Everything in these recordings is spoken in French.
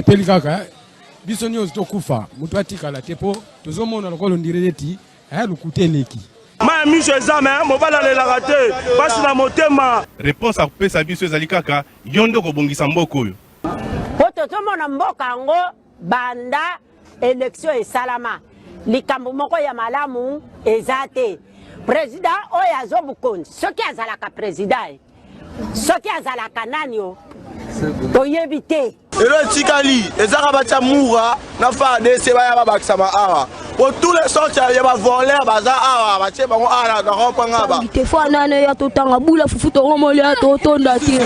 Pelikaka biso nyonso tokufa mutu atikala tepo tozomona lokolo ndireti lukuteleki ma miso ezame mobala lelaka te pasi na motema. Réponse akopesa biso ezali kaka yo nde kobongisa mboka oyo po tozomona mboka yango banda élection esalama likambo moko ya malamu eza te. Président oyo azobukonzi soki azalaka président soki azalaka nani o toyebi te. Elo tikali ezaka batia mura na fa dese baya babakisama awa pour tous les sortes ya ba voler baza awa batie bango ala na rompanga ba te fa nane ya totanga bula fufu to romole ya totonda te.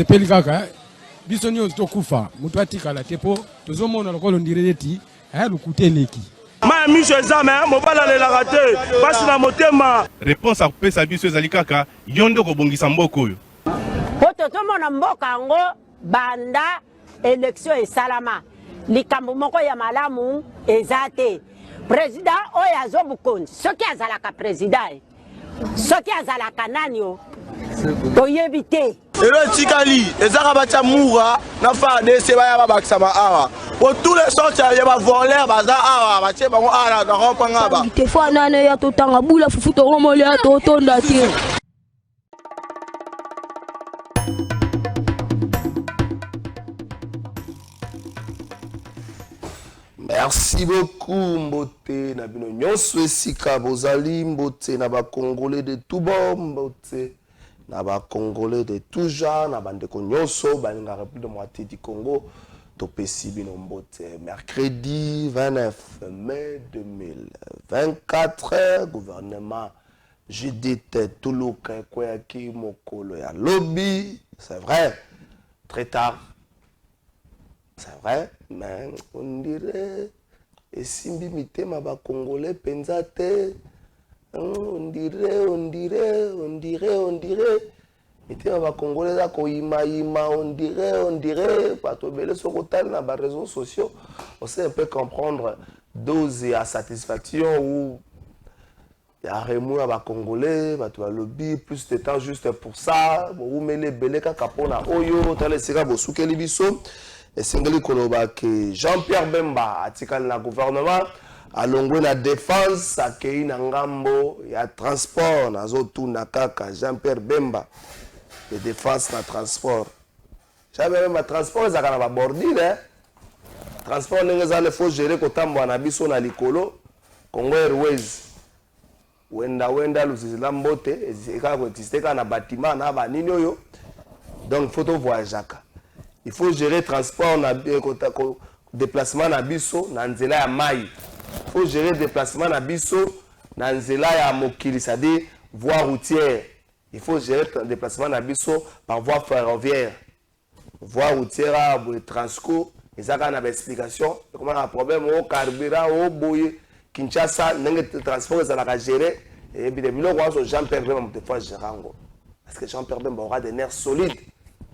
Pelikaka biso nyonso tokufa mutu atikala tepo tozomona lokolo ndireti lukuteleki ma miso ezame mobala lelaka te pasi na motema. Réponse akopesa biso ezali kaka yo nde kobongisa mboka oyo po tozomona mboka yango banda élection esalama likambo moko ya malamu eza te. Président oyo azobukonzi soki azalaka président soki azalaka nani o toyebi te. Elo tikali ezaka batia mura na fa dese baya babakisama awa pour tous les sortes ya ba voler baza awa batie bango ala na rompanga ba te fa nane ya totanga bula fufu to romole ya totonda te. Merci beaucoup Mbote na bino nyonso esika bozali Mbote na ba Congolais de tout bon Mbote na ba Congolais de tout genre na bandeko nyonso balinga République démocratique du Congo topesi bino Mbote. Mercredi 29 mai 2024 gouvernement Judith Tuluka Kweyaki mokolo ya lobby, c'est vrai très tard. C'est vrai, mais on dirait, et simbi mitema ba Congolais penzate, on dirait, mitema ba Congolais da ko ima, on dirait, pas tout belé sur hôtel na ba réseaux sociaux, on sait un peu comprendre dose à satisfaction ou il y a remous à ba Congolais, ba tout lobby, plus de temps juste pour ça, ou mêler belé ka kapona oyo, tale sika bo soukeli biso. Et Singeli Koloba que Jean-Pierre Bemba atikali na gouvernement alongwe na défense akei na ngambo ya transport nazotu na kaka Jean-Pierre Bemba de défense na transport. Jean-Pierre Bemba transport ezaka na ba bordile transport ndenge za le faut gérer kotambwa na biso na likolo Congo Airways wenda lusizila mbote ezeka ko tisteka na bâtiment na ba nini oyo donc photo voyageaka. Il faut gérer transport, déplacement na biso, na nzela ya mai. Il faut gérer déplacement na biso, na nzela ya mokili, c'est-à-dire voie routière. Il faut gérer déplacement na biso par voie ferroviaire. Voie routière, transco, et ça a une explication. Comment un problème au carburant, au boye, Kinshasa, n'engue transport, ça l'a géré. Et puis, depuis le Jean-Pierre Bemba, des fois, gérango. Parce que Jean-Pierre Bemba aura des nerfs solides.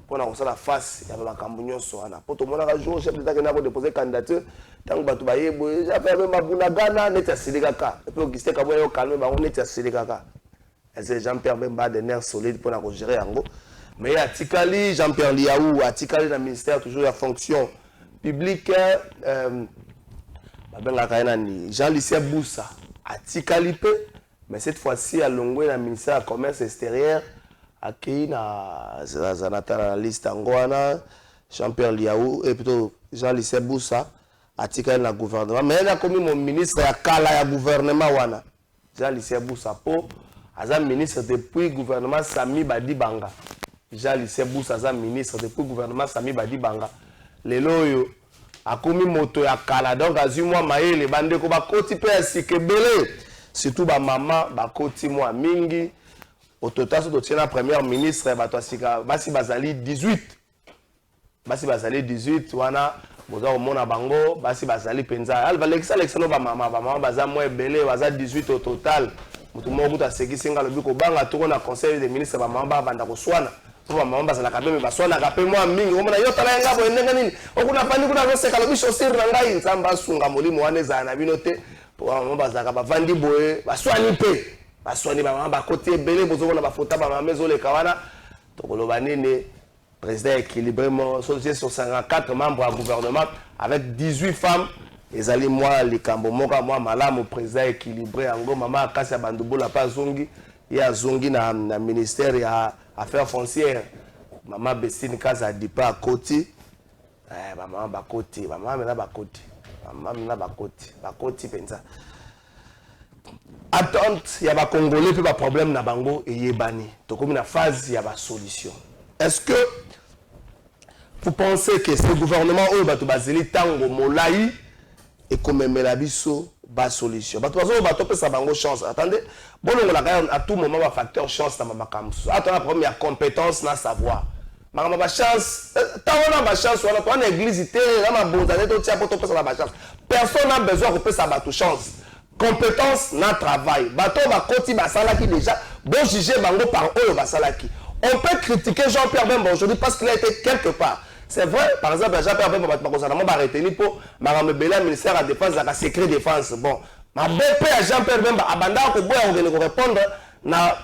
Pour avoir la face, il y a la cambouillon sur Anna. Pour tout le monde, un jour, chef d'État qui a déposé candidature, tant que tu as j'appelle même Abunagana, n'est-ce pas Sédégaka. Et puis, Augustin Kaboué, calme, on n'est pas Sédégaka. C'est Jean-Pierre Bemba, des nerfs solides pour la gérer en gros. Mais il y a Tikali, Jean-Pierre Liaou, à Tikali, dans le ministère, toujours la fonction publique, Jean-Lucien Boussa, à Tikali, mais cette fois-ci, à Longwe, dans le ministère du Commerce extérieur, accueilli na la liste angwana Jean-Pierre Liaou et plutôt Jean-Lucien Boussa atika na gouvernement mais il a commis mon ministre ya kala ya gouvernement wana Jean-Lucien Boussa po aza ministre depuis gouvernement Sami Badi Banga. Jean Lycée Boussa aza ministre depuis gouvernement Sami Badi Banga. Lelo yo akomi moto ya kala donc azu moi mayele bande ko ba koti pe asikebele surtout ba maman ba koti moi mingi au total so to na premier ministre ba to asika basi bazali 18 basi bazali 18 wana boza omona bango basi bazali penza al valekisa lexano ba maman baza moi ebele baza 18 au total mutu moko ta sekisinga lobi ko banga toko na conseil des ministres ba maman ba banda ko swana pour maman bazala ka be baswana ka pe moi mingi omona yo tala nga bo ndenga nini okuna pandi kuna zo seka lobi chaussure na ngai nzamba sunga molimo wana za na bino te pour maman bazaka ba vandi boye baswani pe baswani ba maman ba côté ebele bozo na ba fota ba maman zo le kawana to koloba nini président équilibrement sur 54 membres du gouvernement avec 18 femmes. Les alliés, moi, les Kambomoka, moi, Malam, président équilibré, en gros, maman, Kassia Bandoubo, la pas Zongi, il y a Zongi dans le ministère, il y a affaires foncières. Maman Bessine Kaza Dipa à côté. Maman Bakoti, maman Mena Bakoti. Maman Mena Bakoti, Bakoti, pensa. Attente, il y a des Congolais, puis des problèmes dans Bango et Yébani. Donc, comme une phase, il y a des solutions. Est-ce que vous pensez que ce gouvernement ou bato bazeli tango molai et comme melabiso ba solution bato bato peut ça bango chance attendez bon on a à tout moment un facteur chance dans ma kamso attends première compétence na savoir ma chance tant on a chance on a église té na ma bonzane to tia poto peut ça ba chance personne n'a besoin de ça bato chance compétence na travail bato ba koti ba salaki déjà bon juger bango par eux ba salaki. On peut critiquer Jean-Pierre Bemba aujourd'hui parce qu'il a été quelque part. C'est vrai, par exemple, Jean-Pierre Bemba va retenir pour le ministère de la Défense, la secret défense. Bon, ma BP à Jean-Pierre Bemba, Abanda, on répondre à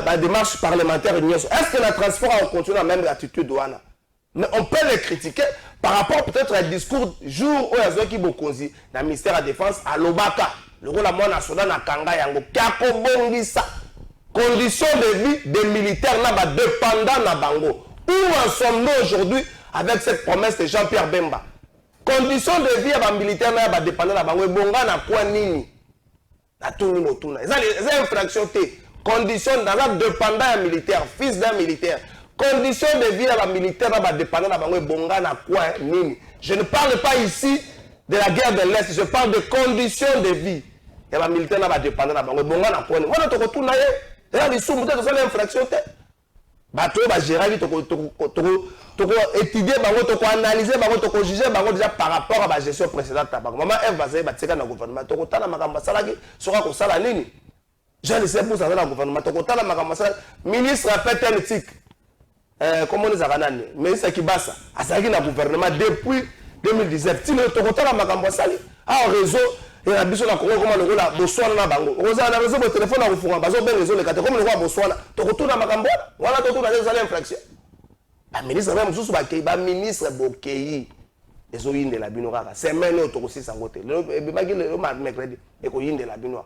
la démarche parlementaire. Est-ce que la transport a continué la même attitude? Mais on peut les critiquer par rapport peut-être au discours jour où il y a qui beaucoup dans le ministère de la Défense à l'Obaka. Le rôle de la Soudan à Kanga Yango, Kako Bongisa. Conditions de vie des militaires là-bas dépendant na bango. Où en sommes-nous aujourd'hui avec cette promesse de Jean-Pierre Bemba? Conditions de vie des militaires là-bas dépendant na bango. Bonga na quoi nini? Na tout motuna. Les infractions té. Conditions dans la dépendant militaire, fils d'un militaire. Conditions de vie des militaires là-bas dépendant na bango. Bonga na quoi nini? Je ne parle pas ici de la guerre de l'Est. Je parle de conditions de vie. Et les militaires là-bas dépendant na bango. Bonga na quoi nini? Voilà to retourne là. Là, les sous-mouteurs, c'est l'infraction. Bateau, gérer, étudier, analyser, juger déjà par rapport à la gestion précédente. Maman, elle va se battre dans le gouvernement. Tu as la magamba salagi, sera comme ça la ligne. Je ne sais pas dans le gouvernement. Tu as la magamba salagi. Ministre appelle éthique. Comment on les a ranani? Ministre Kibasa, a salagi dans le gouvernement depuis 2017. Tu as la magamba salagi. Ah, réseau. Et la biso na Congo comment le rôle Botswana na bango. Rosa na réseau de téléphone na rufunga bazo ben réseau le kate comme le roi Botswana. To retourna makambo. Voilà to retourna les infraction. Ba ministre même sous bakei ba ministre bokei. Ezo yinde la bino kaka. Semaine to ko sisa ngote. Le bagi le mercredi e ko yinde la bino.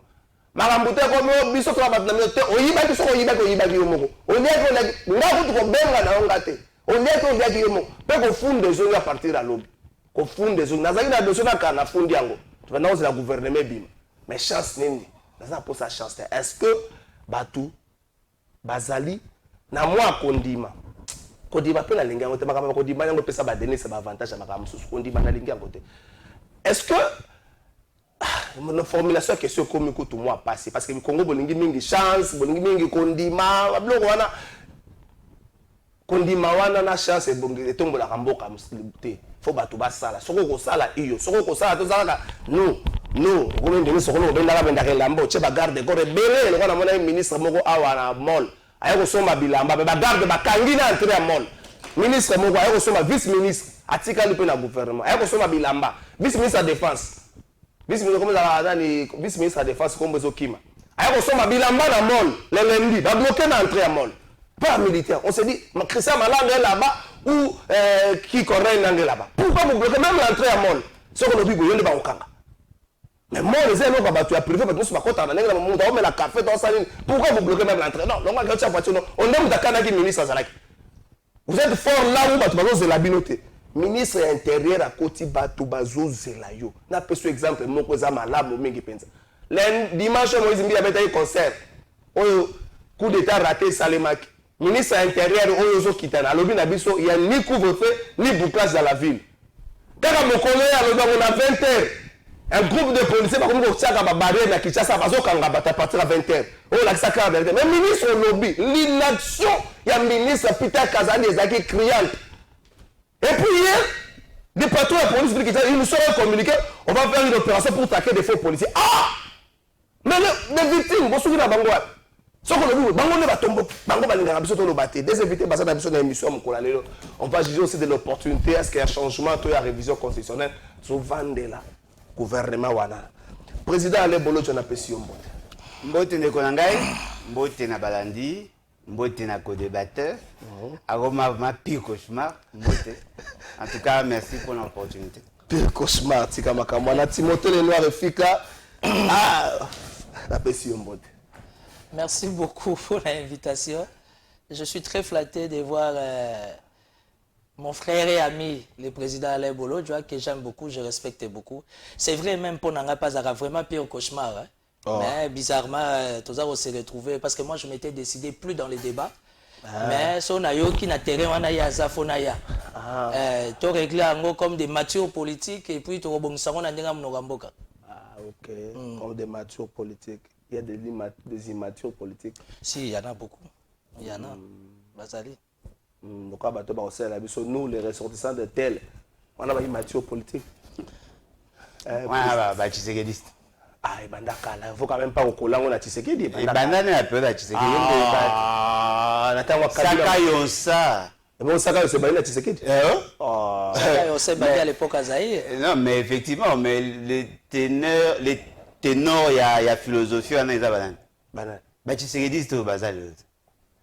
Makambo te ko mo biso to ba na te oyiba ki so oyiba ko yiba ki yomoko. On est ko na ko to benga na ngate. On est ko yaki yomo. Pe ko funde zo ya partir à l'aube. Ko funde zo na zaki na dossier na kana fundi yango. Maintenant, c'est la gouvernement bim. Mais chance nini. N'a pas sa chance. Est-ce que Batou, Bazali, na moi Kondima, Kondima peut la linga ngote makama Kondima yango pesa ba donner c'est avantage à makama sous Kondima na linga ngote. Est-ce que mon formulation question comme tout moi passer parce que le Congo bolingi mingi chance, bolingi mingi Kondima, bloko wana Kondima wana na chance et bongi etombo la ramboka muslimité. Faut battre basala soko ko sala iyo soko ko sala to zalaka non ko ndeni soko no benda benda ke lambo che ba garde ko rebele ko na mona ministre moko awa na mall ayo ko soma bilamba ba garde ba kangi na entrer à mall ministre moko ayo ko soma vice ministre atika lipe na gouvernement ayo ko soma bilamba vice ministre de défense vice ministre comme ça ni vice ministre de défense comme bezo kima ayo ko soma bilamba na mall le lundi ba bloquer na entrer à mall pas militaire on se dit Christian Malanga est là-bas ou qui corrèle là-bas. Pourquoi vous bloquez même l'entrée à Mol? Ce qu'on a dit, vous pas au Kanga. Mais Mol, les gens qui tu as privé, parce que nous sommes pas contents, on met la café dans sa ligne. Pourquoi vous bloquez même l'entrée? Non, on aime Dakana qui ministre Zalaki. Vous êtes fort là où vous avez la binoté. Ministre intérieur à côté Batou Bazo Zelayo. N'a pas ce exemple, mon cousin Malam ou Mingi Penza. Le dimanche, Moïse Mbi avait un concert. coup d'état raté Salemaki. Ministre intérieur, Oyozo Kitana, Alobi Nabiso, il n'y a ni couvre-feu, ni bouclage dans la ville. Quand on a 20 heures, un groupe de policiers, par contre, on a barrière à Kinshasa, à partir à 20 heures. Mais le ministre lobby, l'inaction, il y a un ministre Peter Kazali, qui criante. Et puis hier, des patrons de police, ils nous sont communiqués, on va faire une opération pour traquer des faux policiers. Ah! Mais les victimes, vous vous souvenez de Bangoua? On va juger aussi de l'opportunité. Est-ce qu'il y a un changement, il y a une révision constitutionnelle? Là. Gouvernement wana. Président Alain Bolo, tu as apprécié Mbote ne konangai, mbote na balandi, mbote na co-débatteur. Aroma ma pire cauchemar, mbote. En tout cas, merci pour l'opportunité. Pire cauchemar, tika makamwana. Timothée Lenoir et Fika. Ah, apprécié mbote. Merci beaucoup pour l'invitation. Je suis très flatté de voir mon frère et ami, le président Alain Bolo, que j'aime beaucoup, je respecte beaucoup. C'est vrai, même pour Nanga Pazara, vraiment pire cauchemar. Hein. Oh. Mais bizarrement, tout ça, on s'est retrouvés parce que moi, je m'étais décidé plus dans les débats. Mais si on a eu qui n'a terrain, on a eu à Zafonaya. Tu réglé comme des matures politiques et puis tu as ok, comme des matures politiques. Il y a des immatures politiques. Si, il y en a beaucoup. Il y en a. Bazali. Nous, les ressortissants de tel, on a des immatures politiques. Tshisekedi. Ah, il faut quand même pas au collant, on a Tshisekedi. Il bandane un peu la Tshisekedi. Saka Yonsa. Mais on Saka Yonsa, il a Tshisekedi. Saka Yonsa, à l'époque à Zaïre. Non, mais effectivement, mais les ténors, il y a philosophie, on a des bananes. Bah, Tshisekedi, c'est au bazar.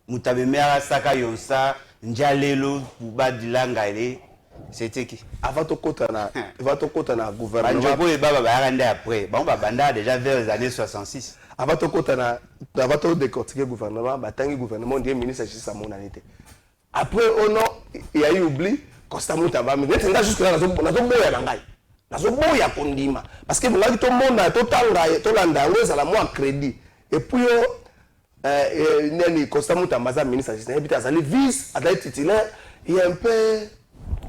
Moutabemera, Saka Yonsa, Ndjalelo, Bouba Dilangaile, c'était qui? Avant ton côté, on a gouvernement. Bandjobo et Baba Barande après. Bon, Banda déjà vers les années 66. Avant ton côté, avant ton décortiquer le gouvernement, le gouvernement, on dit ministre de la monarchie. Après, il y a eu oubli, constamment, tu vas me dire, c'est juste que là, on a tout beau à Bangaï. Parce que tout le monde a tout le crédit. Et puis, constamment, tu as ministre de la justice. Il vise à être titulaire. Il y a un peu.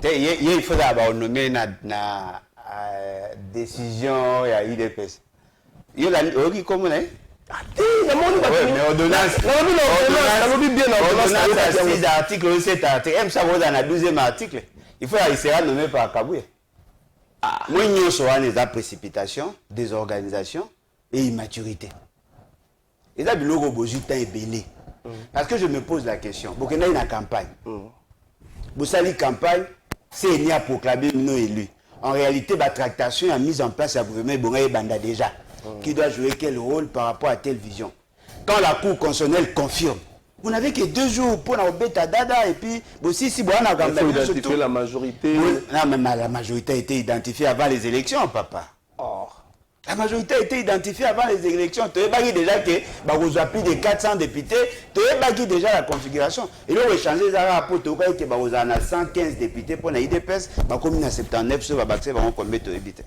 Il faut d'abord nommer la décision et à IDPS. Il y a une commune. Il y a mon ordonnance. Ordonnance 6 articles, 7 articles. Même ça, vous dans le 12e article. Il faut qu'il sera nommé par Kabouye. Moi, il y a des précipitations, désorganisation et immaturité. Et là, le logo Bojuta est belé. Parce que je me pose la question. Pour qu'il y ait une campagne. Pour ça, la campagne, c'est il y a proclamé non élu. En réalité, la tractation a mis en place le gouvernement et Banda déjà. Qui doit jouer quel rôle par rapport à telle vision. Quand la Cour constitutionnelle confirme, vous n'avez que 2 jours pour la bêta dada et puis aussi si vous avez identifié la majorité. Non, mais la majorité a été identifiée avant les élections, papa. La majorité a été identifiée avant les élections. Tu as déjà que vous avez plus de 400 députés. Tu as déjà la configuration. Et là, on a changé les rapports. Tu as que vous avez 115 députés pour la IDPS. Comme il 79, ça va battre combien de députés.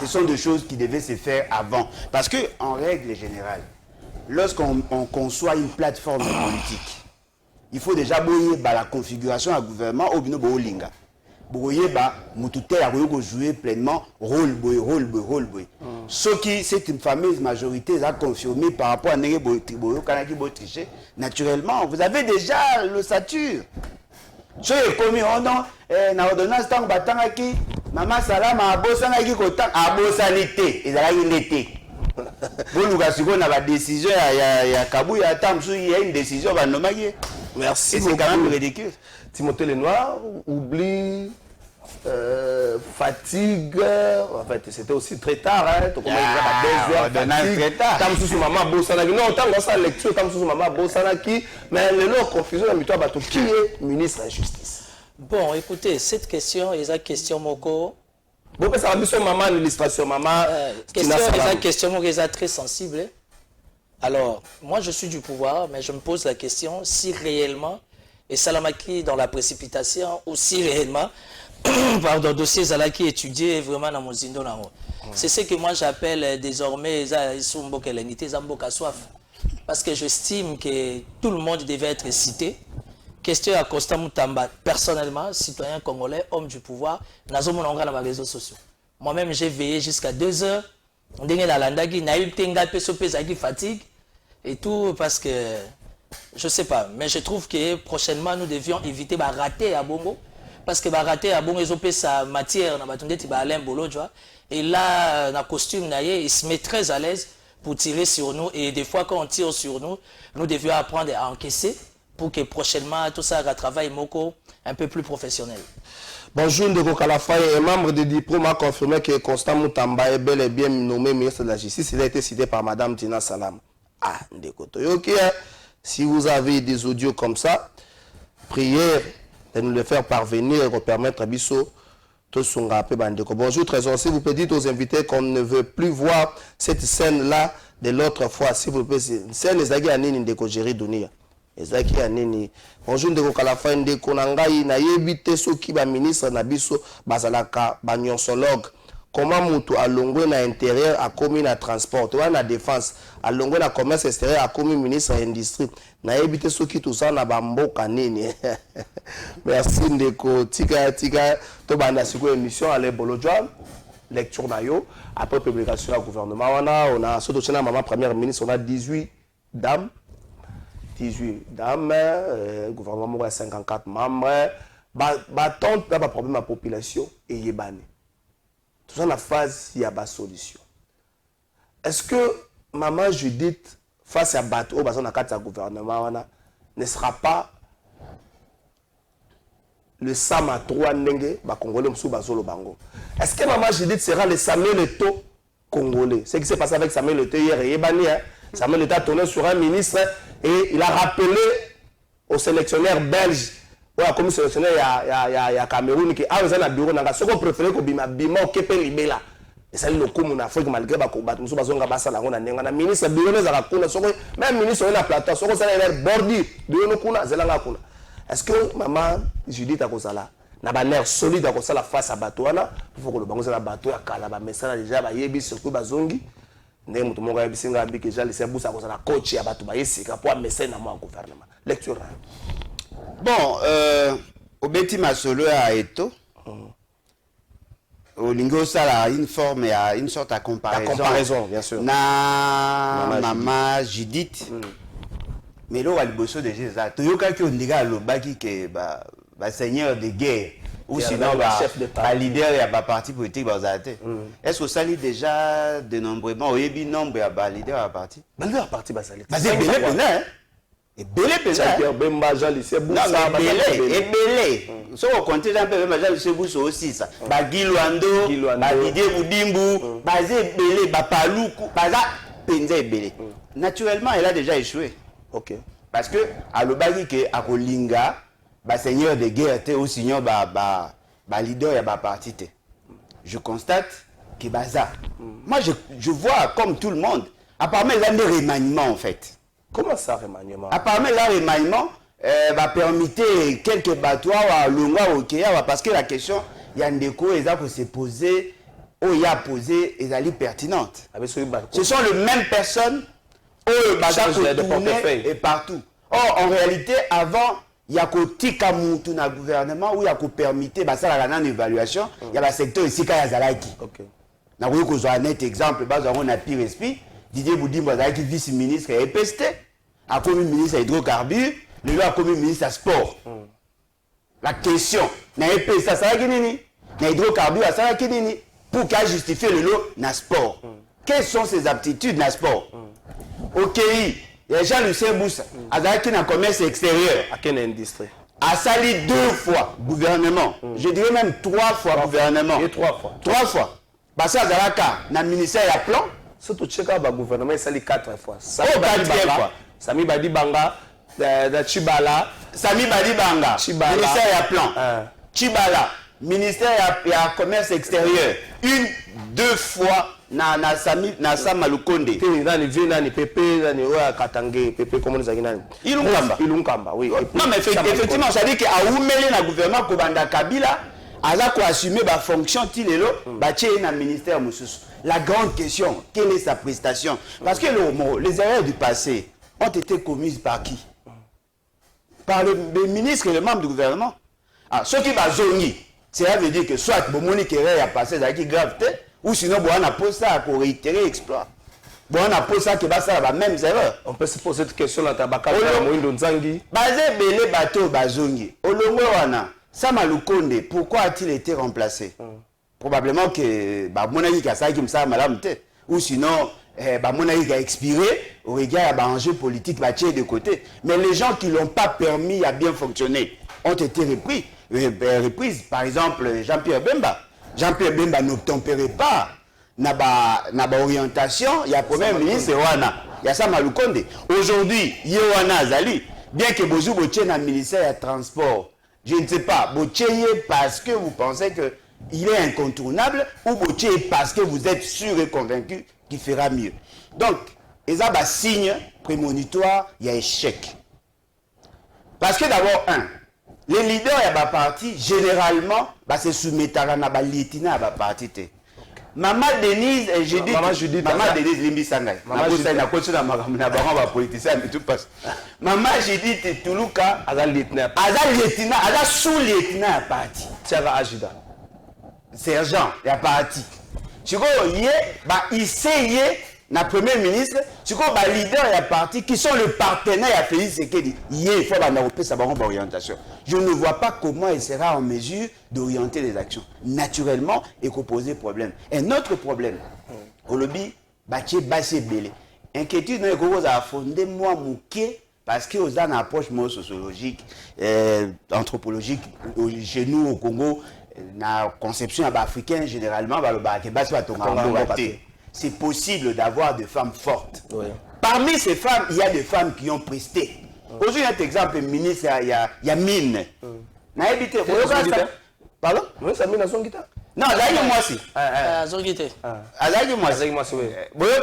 Ce sont des choses qui devaient se faire avant. Parce qu'en règle générale, lorsqu'on conçoit une plateforme politique, il faut déjà bouiller la configuration à gouvernement au bino linga. Bouiller mutute a jouer pleinement rôle boy. Ce qui cette une fameuse majorité a confirmé par rapport à Nege Triboyo Kanaki Botriché, naturellement, vous avez déjà l'ossature. Ce est commis on na ordonnance tant batangaki Maman Salama abosanaki kota abosanité ezalaki l'été. Bon nous gasiko na la décision ya Kabouya Tamsu il y a une décision va nommer. Merci. C'est quand même ridicule. Timothée Lenoir oublie fatigue. En fait, c'était aussi très tard hein. Tu commences très tard. Tamsu maman abosanaki. Non, tant dans sa lecture Tamsu maman abosanaki mais le lot confusion na mito bato qui est ministre de la justice. Bon, écoutez, cette question est une question moko. Bon, ça va bien maman l'illustration maman. Question est très sensible. Alors, moi je suis du pouvoir, mais je me pose la question si réellement et Salamaki dans la précipitation ou si réellement pardon dossier Zalaki étudié vraiment dans mon zindo là. C'est ce que moi j'appelle désormais ils sont mboka l'unité, ils mboka soif. parce que j'estime que tout le monde devait être cité. Question à Constant Moutamba, personnellement, citoyen congolais, homme du pouvoir, dans les réseaux sociaux. Moi-même, j'ai veillé jusqu'à 2 heures. On a eu fatigue et tout parce que je sais pas, mais je trouve que prochainement nous devions éviter de rater à Bongo parce que rater à Bongo ils ont sa matière dans Alain Bolo, tu vois. Et là, dans le costume, il se met très à l'aise pour tirer sur nous et des fois quand on tire sur nous, nous devions apprendre à encaisser pour que prochainement tout ça travaille un peu plus professionnel. Bonjour, Ndeko Kalafaye, un membre de diplôme a confirmé que Constant Moutamba est bel et bien nommé ministre de la Justice. Il a été cité par Madame Tina Salam. Ah, Ndeko Toyoki, si vous avez des audios comme ça, priez de nous les faire parvenir pour permettre à Bisso de s'engager. Bonjour, Trésor. Si vous pouvez dire aux invités qu'on ne veut plus voir cette scène-là de l'autre fois, s'il vous plaît, c'est une scène des Anini Ndeko Jerry Dunia. Ezaki anini bonjour Ndeko Kalafaye Ndeko na ngai na yebite soki ba ministre na biso bazalaka ba nyonsologue comment mutu alongwe na intérieur a commis na transport wa na défense alongwe na commerce extérieur a commis ministre ya industrie na yebite soki tout ça na ba mboka nini. Merci Ndeko tika to banda siko émission Alain Bolo lecture na yo après publication du gouvernement on a surtout chez maman première ministre on a 18 dames. 18 dames, gouvernement a 54 membres, tente pas problème à la population et yébane. Tout ça, la phase, il y a une solution. Est-ce que maman Judith, face à bateau, au gouvernement, ne sera pas le Sam à 3 Nenge, Congolais, est-ce que maman Judith sera le Samuel Eto'o congolais? Ce qui s'est passé avec Samuel Eto'o hier, yébane, Samuel Eto'o a tourné sur un ministre et il a rappelé aux sélectionneurs belges, comme sélectionneur il y a Cameroun, qui a un bureau, ce qu'on préfère que Bima au Kepe Libela. Et ça, le coup, en Afrique, malgré que nous sommes en ministre, même ministre, on a plateau, ce qu'on a bordi, est-ce que maman Judith a Kozala n'a pas l'air solide à cause la face à Batouana, il faut que le bango soit la bateau à Kalaba, mais ça déjà, il y a des surtout Bazongi. Lecture. Bon, au Betty Masolo à Eto, au Lingo Sala, une forme et une sorte de comparaison. La comparaison, bien sûr. Maman Judith. Mais là, il y a des gens qui ont dit que le seigneur de guerre. Ou sinon, le leader et le parti politique. Est-ce que ça lit déjà de nombreuses il y a nombre de leaders à parti? Le leader à parti, c'est belé. Et belé, belé. Si on compte un peu, c'est aussi ça. Guiluando, Didier Boudimbu, belé, Bapaloukou, belé. Naturellement, elle a déjà échoué. Ok. Parce que, à l'obagi que à Kolinga, seigneur de guerre était au seigneur leader et parti. Je constate que ça. Moi je vois comme tout le monde apparemment il y a des remaniements en fait. Comment ça remaniement? Apparemment il y a des remaniements va permettre quelques bateaux à Lunga au Kenya parce que la question il y a des cours qui se poser où il y a posé et elle est pertinente. Ce sont les mêmes personnes et partout. Or en réalité avant il y a côté comme tout le gouvernement où il y a permettre une évaluation il y a le secteur ici quand il y a Zalaki. OK. Na voulu que un net exemple on a pire esprit Didier Boudimbu Zalaki vice-ministre et EPST a comme ministre à hydrocarbures le lui a comme ministre à sport. La question na EPST ça sera nini na hydrocarbures ça sera nini pour qu'à justifier le lot na sport. Quelles sont ses aptitudes na sport? OK. Jean-Lucien Boussa, a dans le commerce extérieur. À quelle industrie? A sali 2 fois gouvernement. Je dirais même 3 fois gouvernement. Et 3 fois. 3 fois. Parce que Zalaka, dans le ministère, il y a plan. Surtout, le gouvernement, il sali 4 fois. Sami Badi Banga, Chibala. Sami Badi Banga, ministère, il y a plan. Chibala, ministère, il y a commerce extérieur. 1-2 fois. Na Sama Lukonde. Ilunkamba, oui. Non, mais effectivement, ça dit qu'à Oumele, le gouvernement Kobanda Kabila, a assumé la fonction Tilelo, le ministère Moussous. La grande question, quelle est sa prestation? Parce que les erreurs du passé, ont été commises par qui? Par le ministre et le membre du gouvernement. Ah, ceux qui va zongi, cela veut dire que soit Monique a passé dans la gravité, ou sinon, on a posé ça pour réitérer l'exploit. On a posé ça qui va faire la même erreur. On peut se poser cette question dans Tabaka, Moïndo Nzangi. Basé Belé Bateau Bazongi, Olongo Wana, Sama Lukonde, pourquoi a-t-il été remplacé? Probablement que Monaïk a ça qui me semble madame, ou sinon, Monaïk a expiré, au regard d'un enjeu politique de côté. Mais les gens qui ne l'ont pas permis à bien fonctionner ont été reprises. Par exemple, Jean-Pierre Bemba. Jean-Pierre Bemba n'obtempérait pas na orientation, il y a premier ministre Wana, il y a ça Malukonde. Aujourd'hui, il y a Wana Azali, bien que Bozou Botier na ministère du transport, je ne sais pas, Botier parce que vous pensez que il est incontournable ou Botier parce que vous êtes sûr et convaincu qu'il fera mieux. Donc, il y a un signe prémonitoire, il y a échec. Parce que d'abord, les leaders de la parti, généralement, se soumettent à la lieutenant de la parti. Maman Denise et Judith. Maman Denise Limbi Sangay. Maman Judith Toulouka. Azal lieutenant. Azal sous-lieutenant de la parti. Tiara Ajida. Sergent de la parti. Il sait na premier ministre, c'est quoi les leaders de la partie qui sont le partenaire à Félix Sekedi. Il faut sa orientation. Je ne vois pas comment il sera en mesure d'orienter les actions. Naturellement, il peut poser problème. Un autre problème, au lobby, Baché Belé. Inquiétude, nous avons fondé moi mouké parce que nous avons une approche sociologique, anthropologique chez nous au Congo, la conception africaine généralement, c'est possible d'avoir des femmes fortes. Oui. Parmi ces femmes, il y a des femmes qui ont presté. Aujourd'hui, un exemple, ministre, il y a Mine. Pardon? Oui, c'est Mine à son guitare. Non, là, il y a moi aussi. Son guitare. Là, il y a moi aussi.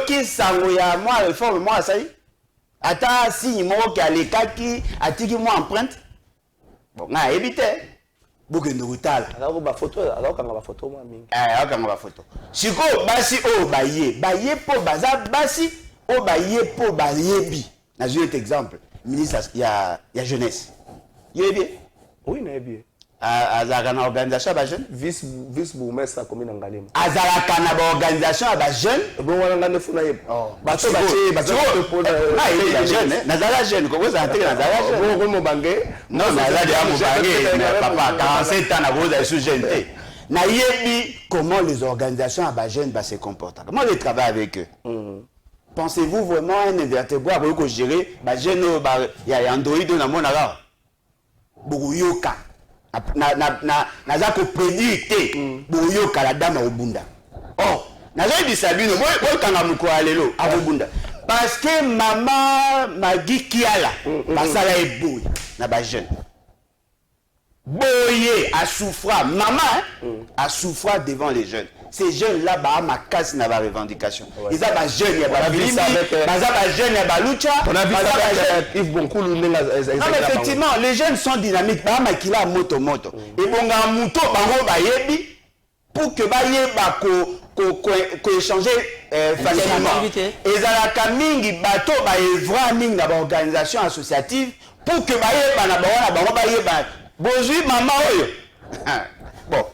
Qui s'envoie moi, réforme moi, ça y est. Attends, si moi qui a les cas qui a tiré moi empreinte. Bon, on a évité. Beaucoup de retard. Alors, la photo, moi, la photo. Si vous basi o baye po baza basi o baye po bayebi. Na un exemple, ministre il y a jeunesse. Yebi. Oui, na yebi. Azalaka na organisation ba jeune, vice bourgmestre commune Ngalema. Azalaka na ba organisation ba jeune, bon wana ngane funa yeb. Bato pona na jeune, na zala jeune ko za nteka na zala jeune. Bon mo bangé. Non, na zala ya mo bangé, papa 47 ans na boza sous jeune. Na yebi comment les organisations à jeunes se comportent. Comment ils travaillent avec eux? Pensez-vous vraiment un invertébré pour gérer les jeunes? Il y a Android dans mon ara. Bouyuka. Na za ko prédire bouyuka la dame au bunda. Oh, na za di sabino boy kanga muko alelo a bunda. Parce que maman Magui Kiala basala e boy na ba jeune. Boyer à souffrir, maman à souffrir devant les jeunes. Ces jeunes-là, ma casse n'a pas de revendication. Ils ont des jeunes, il y a des jeunes, il y a des lucha. On a vu ça avec Yves Bonkoulou. Non, mais effectivement, les jeunes sont dynamiques. Bah, qui a moto. Et bon, un moto, pour que échanger facilement. Et ça la camingi bateau œuvre ning dans l'organisation associative pour que bonjour maman oyo. Bon.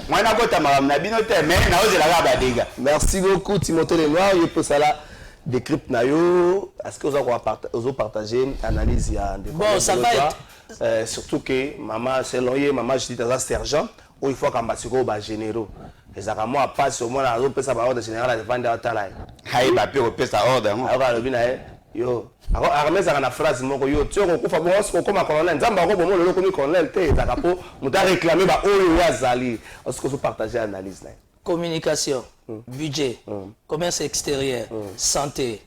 Moi na kota ma binote mais na oze la gaba dega. Merci beaucoup Timothée Lenoir, je peux ça là décrypte na yo. Est-ce que vous avez partagé analyse ya de bon ça va être surtout que maman selon ye maman je dis dans sergent où il faut qu'ambassadeur ba généraux. Les moi passe au moins la route ça ba ordre général de vendre atala. Haï ba pe ça ordre moi. Alors le bina yo armée ça na phrase moko yo tu ko fa bon ko comme colonel nzamba ko bomo le ko colonel te ta kapo muta réclamer ba oyo yazali est-ce que vous partagez analyse là communication budget commerce extérieur santé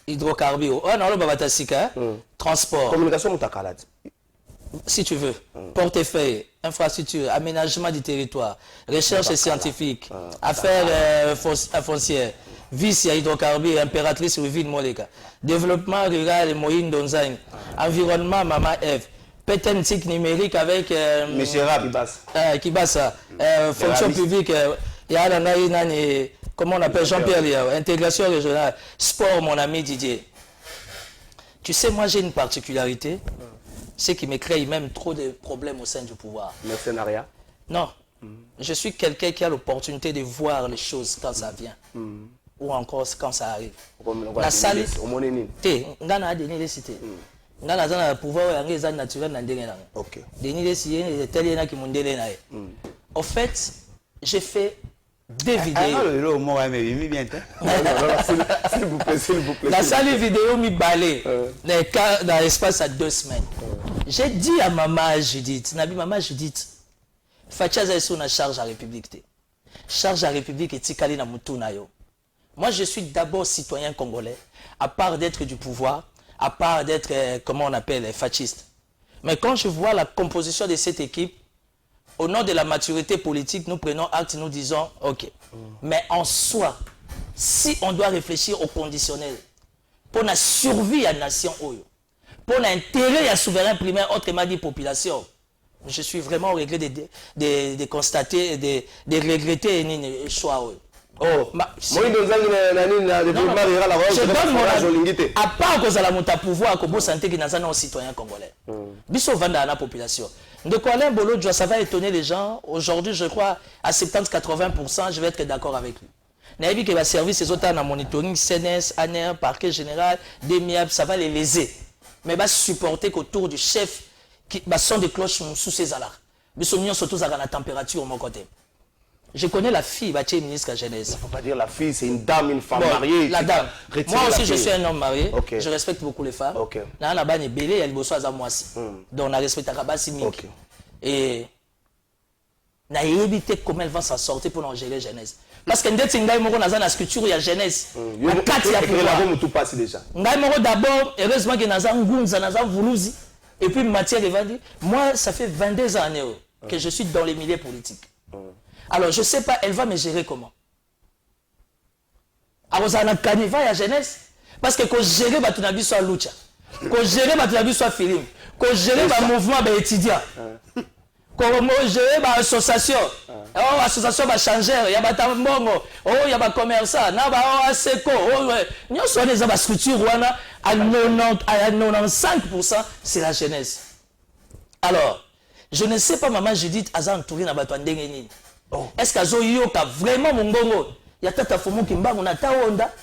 hydrocarbures oh non le babatasika transport communication mutakalade si tu veux portefeuille infrastructure aménagement du territoire recherche scientifique affaires foncières vice hydrocarbures impératrice ville Moleka développement rural Moïne Donzang environnement Mama F pétentique numérique avec Monsieur Rab Kibasa fonction publique comment on appelle Jean-Pierre intégration régionale sport mon ami Didier Tu sais, moi j'ai une particularité, ce qui me crée même trop de problèmes au sein du pouvoir. Mercenariat. Non, je suis quelqu'un qui a l'opportunité de voir les choses quand ça vient. Ou encore quand ça arrive. La salle, ngana a déni les cités. Ngana a un pouvoir naturel dans le Ok. Déni les cités, tel est qui m'ont donné. En fait, j'ai fait des vidéos. S'il vous plaît, s'il vous plaît. La salle vidéo m'a balé dans l'espace à 2 semaines. J'ai dit à maman Judith, maman Judith, Fachaza est une charge à la République. Charge à la République et Tikali na Mutuna yo. Moi, je suis d'abord citoyen congolais, à part d'être du pouvoir, à part d'être, comment on appelle, fasciste. Mais quand je vois la composition de cette équipe, au nom de la maturité politique, nous prenons acte, nous disons, ok. Mais en soi, si on doit réfléchir au conditionnel, pour la survie à la nation, pour l'intérêt à la souverain primaire, autrement dit population, je suis vraiment au regret de constater, de regretter les choix. Oh, je à part que la monta pouvoir que santé qui n'a citoyen congolais. Biso vanda la population. De quoi Alain Bolo, ça va étonner les gens. Aujourd'hui, je crois à 70-80%, je vais être d'accord avec lui. Naïbi qui va servir ces autres en monitoring, CNS, ANER, parquet général, DEMIAB, ça va les léser. Mais va supporter qu'autour du chef qui son des cloches sous ses alarmes. Biso mignon surtout à la température au mon côté. Je connais la fille, ministre de la Jeunesse. Il ne faut pas dire la fille, c'est une dame, une femme mariée. La dame. Moi aussi, je suis un homme marié. Okay. Je respecte beaucoup les femmes. Okay. Donc, on a respecté Rabasi Mink. Et on a évité comment elle va s'en sortir pour nous gérer la jeunesse. Parce que nous avons la sculpture, il y a jeunesse. Il y a 4 d'abord, heureusement que nous avons Voulouzi. Et puis, Mathieu Revandi. Moi, ça fait 22 ans que je suis dans les milieux politiques. Alors, je ne sais pas, elle va me gérer comment. Alors, ça a un carnival à la jeunesse. Parce que quand gérer, tu n'as soit lucha. Quand gérer, tu n'as soit film. Quand gérer, le mouvement étudiant. Quand gérer, l'association. L'association va changer. Il y a des tambongo. Il y a des commerçants. Il y a des seco. Nous sommes des structures à 95%, c'est la jeunesse. Alors, je ne sais pas, maman Judith, Azan Touré, Nabatouandengeni. Est-ce qu'Azo Yoka vraiment Mungongo? Il y a Tata Fumu Kimba, on a Taonda.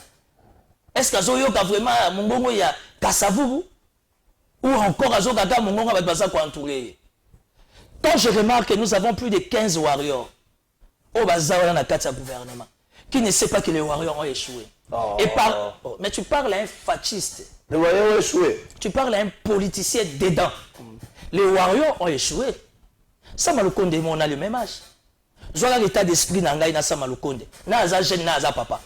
Est-ce qu'Azo Yoka vraiment Mungongo, il y a Kassavubu? Ou encore Azo Kaka Mungongo avec Baza Kouantouré? Quand je remarque que nous avons plus de 15 warriors au Baza na Katsa gouvernement, qui ne sait pas que les warriors ont échoué. Mais tu parles à un fasciste. Les warriors ont échoué. Tu parles à un politicien dedans. Les warriors ont échoué. Ça m'a le compte, on a le même âge. Zola l'état d'esprit n'angaï na sama lukonde. Na za jeune na za papa.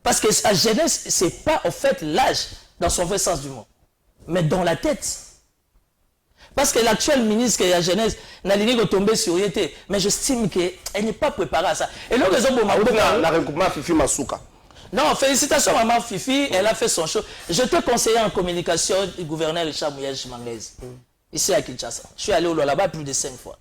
Parce que la jeunesse, c'est pas en fait l'âge dans son vrai sens du mot, mais dans la tête. Parce que l'actuel ministre de la jeunesse n'a ligne de tomber sur l'été, mais j'estime qu'elle n'est pas préparée à ça. Et là, raison pour ma la recoupement Fifi Masuka. Non, félicitations maman Fifi, elle a fait son show. Je te conseille en communication du gouverneur Richard Mouyej Mangaise, ici à Kinshasa. Je suis allé au là-bas plus de 5 fois.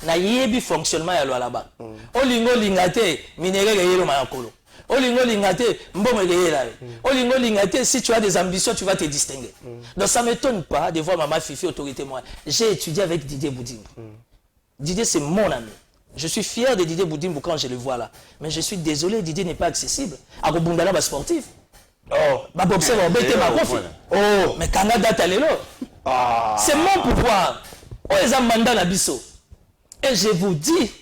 Na yebi fonctionnement ya là-bas. Olingo lingate minéré yelo mayakolo. Olingo lingate mbomo yela. Olingo lingate si tu as des ambitions, tu vas te distinguer. Donc ça m'étonne pas de voir maman Fifi autorité moi. J'ai étudié avec Didier Boudimbo. Didier c'est mon ami. Je suis fier de Didier Boudimbo quand je le vois là. Mais je suis désolé, Didier n'est pas accessible. À Bundala ba sportif. Oh, ba boxer ba bete ma confi. Oh, mais Canada talelo. C'est mon pouvoir. Oh, les amanda na biso. Et je vous dis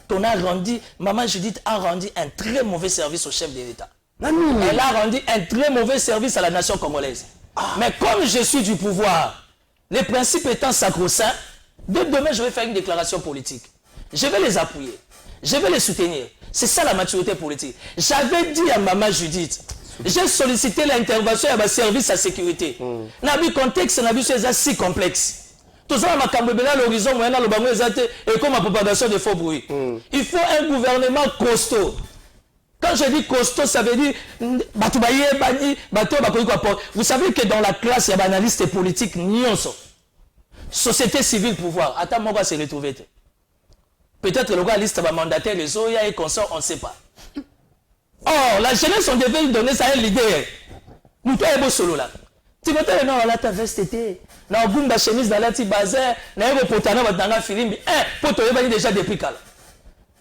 qu'on a rendu, maman Judith a rendu un très mauvais service au chef de l'État. Elle a rendu un très mauvais service à la nation congolaise. Mais comme je suis du pouvoir, les principes étant sacro-saints, dès demain je vais faire une déclaration politique. Je vais les appuyer. Je vais les soutenir. C'est ça la maturité politique. J'avais dit à maman Judith, j'ai sollicité l'intervention à service à sécurité. Dans le contexte, c'est si complexe. Tout ça, l'horizon moyen, et comme la propagation de faux bruits. Il faut un gouvernement costaud. Quand je dis costaud, ça veut dire vous savez que dans la classe, il y a des analystes politiques, société civile, pouvoir. Attends, moi, on va se retrouver. Peut-être le gars liste mandataire, les Oya et consorts, on ne sait pas. Or, la jeunesse, on devait donner ça à un leader. Nous, toi, solo là. Timothée non la ta veste été. Na gumba chemise dans la ti bazin, na yebo potana batanga filimbi. Poto yebani déjà depuis kala.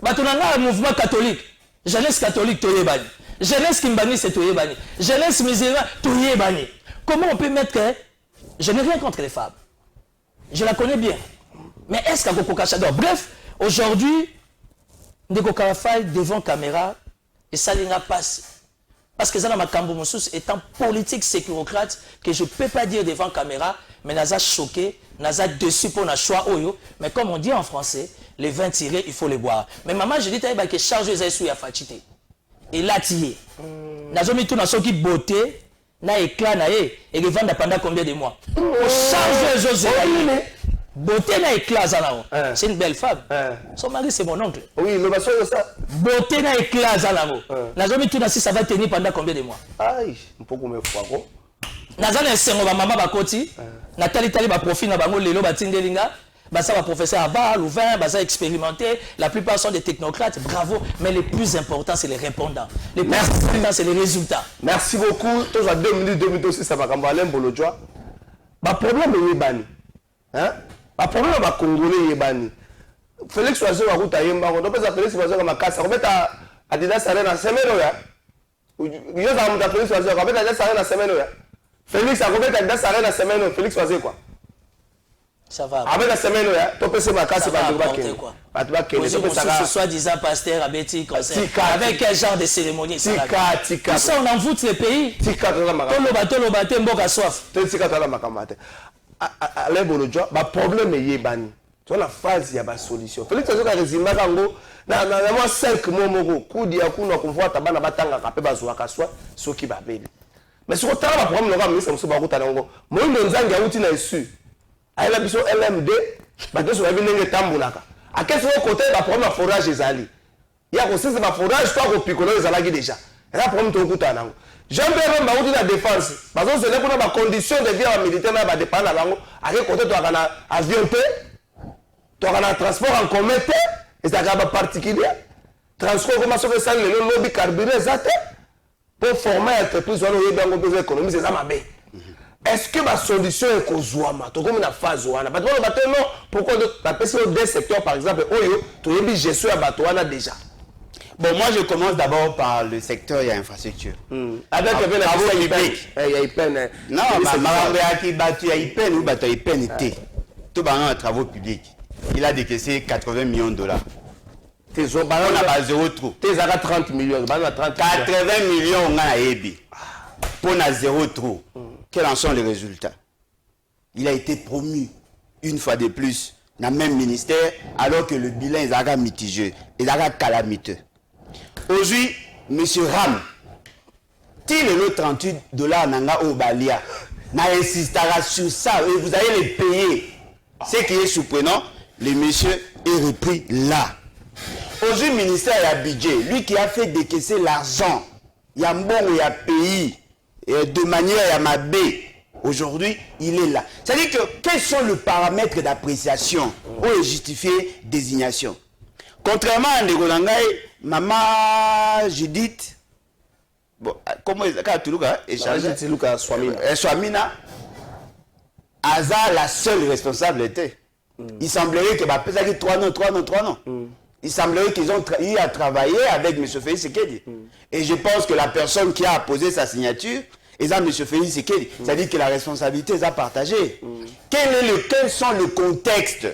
Batonanga mouvement catholique. Jeunesse catholique toyebani. Jeunesse kimbani c'est toyebani. Jeunesse musulmane toyebani. Comment on peut mettre je n'ai rien contre les femmes. Je la connais bien. Mais est-ce qu'à Koko Kachador? Bref, aujourd'hui, Ndeko Karafai devant caméra et ça n'a pas. Parce que Zana Makambo Moussous étant politique sécurocrate, que je ne peux pas dire devant caméra, mais Naza choqué, Naza dessus pour un choix Oyo. Mais comme on dit en français, les vins tirés, il faut les boire. Mais maman, je dis que charge les sous à Fachité. Et là, tié. Nazo mis tout dans ce qui beauté, na éclat, na et les vendre pendant combien de mois? Charge les autres. Beauté na éclat, c'est une belle femme. Son mari, c'est mon oncle. Oui, l'innovation de ça. Beauté na éclat, Nazo mis tout dans ça va tenir pendant combien de mois? Aïe, un peu comme fois. Nazo na sengo ba maman ba koti. Nathalie Tali ba profil na bango lelo ba tindelinga. Basa va professeur Ava, Louvain, Basa expérimenté. La plupart sont des technocrates, bravo. Mais le plus important, c'est les répondants. Le plus important, c'est les résultats. Merci beaucoup. Tous à 2 minutes, 2 minutes aussi, ça va comme Alain Bolodjoa. Le problème est Yébani. Hein? Le problème est Congolais Yébani. Félix Oiseau a route à Yemba. On peut Félix Oiseau comme à Kassa. On peut à Adidas Arena semaine. Il y a un Félix Oiseau. On peut à Adidas Arena semaine. Félix a roulé à Adidas Arena semaine. Félix Oiseau quoi? Ça va. Avec la semaine, tu peux se battre, c'est pas ce soi-disant pasteur à Betty, avec quel genre de cérémonie? Ça, on envoûte le pays. Tout le bateau, mboka soif. Alain Bolodjoa, le problème est Yébani. Tu vois la phase, il y a une solution. Félix Oiseau a résumé dans 5 mots, coup d'Yakou, on voit Tabana Batanga, Kapeba Zouakaswa, ce qui va payer. Mais sur le terrain, le problème, c'est que nous sommes à Moi, nous avons su. Elle a besoin LMD, mais sur la ville de Tamboulaka. À quel côté la problème forage est allé? Il y a aussi ce forage, toi, au picolé, les alagis déjà. Elle a problème de tout à l'angle. J'aime bien même la défense. Parce que c'est là pour la condition de vie militaire, va dépendre de l'angle. À quel côté tu as un avion, tu as un transport en commun, et ça a un particulier. Transport, comment ça fait ça, le lobby carburé, pour former une entreprise, on a un peu d'économie, c'est ça ma baie. Est-ce que ma solution est qu'on soit comme une phase non, pourquoi la personne des secteurs par exemple, tu as gestion à Batouana déjà. Bon, moi je commence d'abord par le secteur et l'infrastructure. Avec les travaux publics. Il y a peine. Non, il y a peine ou il y a peine. Tout le travaux publics. Il a décaissé 80 millions de dollars. On a 0 trou. Tu as 30 millions. 80 millions on a ébi. Pour 0 trou. Quels en sont les résultats? Il a été promu une fois de plus dans le même ministère alors que le bilan est mitigé, est calamiteux. Aujourd'hui, M. Ram, il est le 38 $ nanga au Balia, insistera sur ça et vous allez les payer. Ce qui est surprenant, le monsieur est repris là. Aujourd'hui, le ministère a budget, lui qui a fait décaisser l'argent, il y a un bon, il y a pays. Et de manière à ma baie, aujourd'hui, il est là. C'est-à-dire que quels sont les paramètres d'appréciation ou justifier désignation? Contrairement à Ndegolangaï, maman Judith, bon, comment Swamina, Aza, la seule responsabilité. Il semblerait que ça 3 noms. Il semblerait qu'ils ont eu à travailler avec M. Félix Sekedi. Et je pense que la personne qui a apposé sa signature, et ça, M. Félix Sekedi, c'est-à-dire que la responsabilité est partagée. Quels sont les contextes?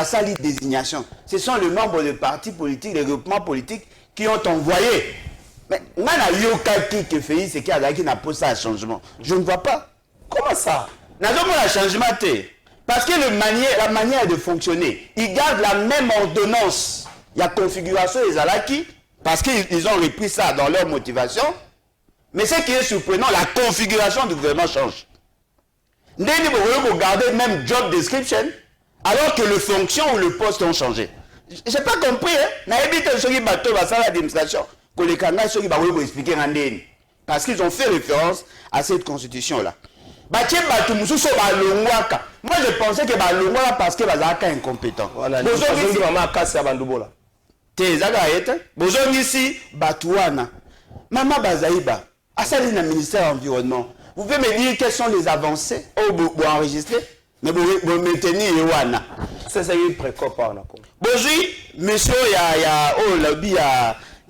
Sali désignation. Ce sont le nombre de partis politiques, les groupements politiques qui ont envoyé. Mais on a eu que Félix Sekedi n'a pas ça à changement. Je ne vois pas. Comment ça? N'a pas changement. Parce que la manière de fonctionner, ils gardent la même ordonnance. Il y a configuration des Alaki, parce qu'ils ont repris ça dans leur motivation. Mais ce qui est surprenant, la configuration du gouvernement change. Vous gardez même job description, alors que les fonctions ou le poste ont changé. Je n'ai pas compris. Parce qu'ils ont fait référence à cette constitution-là. Moi je pensais que Balongwa parce que Bazaka est incompétent. Bozongi ici Batouana. Mama Bazaïba, asali na ministère de l'environnement. Vous pouvez me dire quelles sont les avancées vous enregistrer, mais vous maintenir Ewana. C'est ça, il est précoce. Bonjour, monsieur,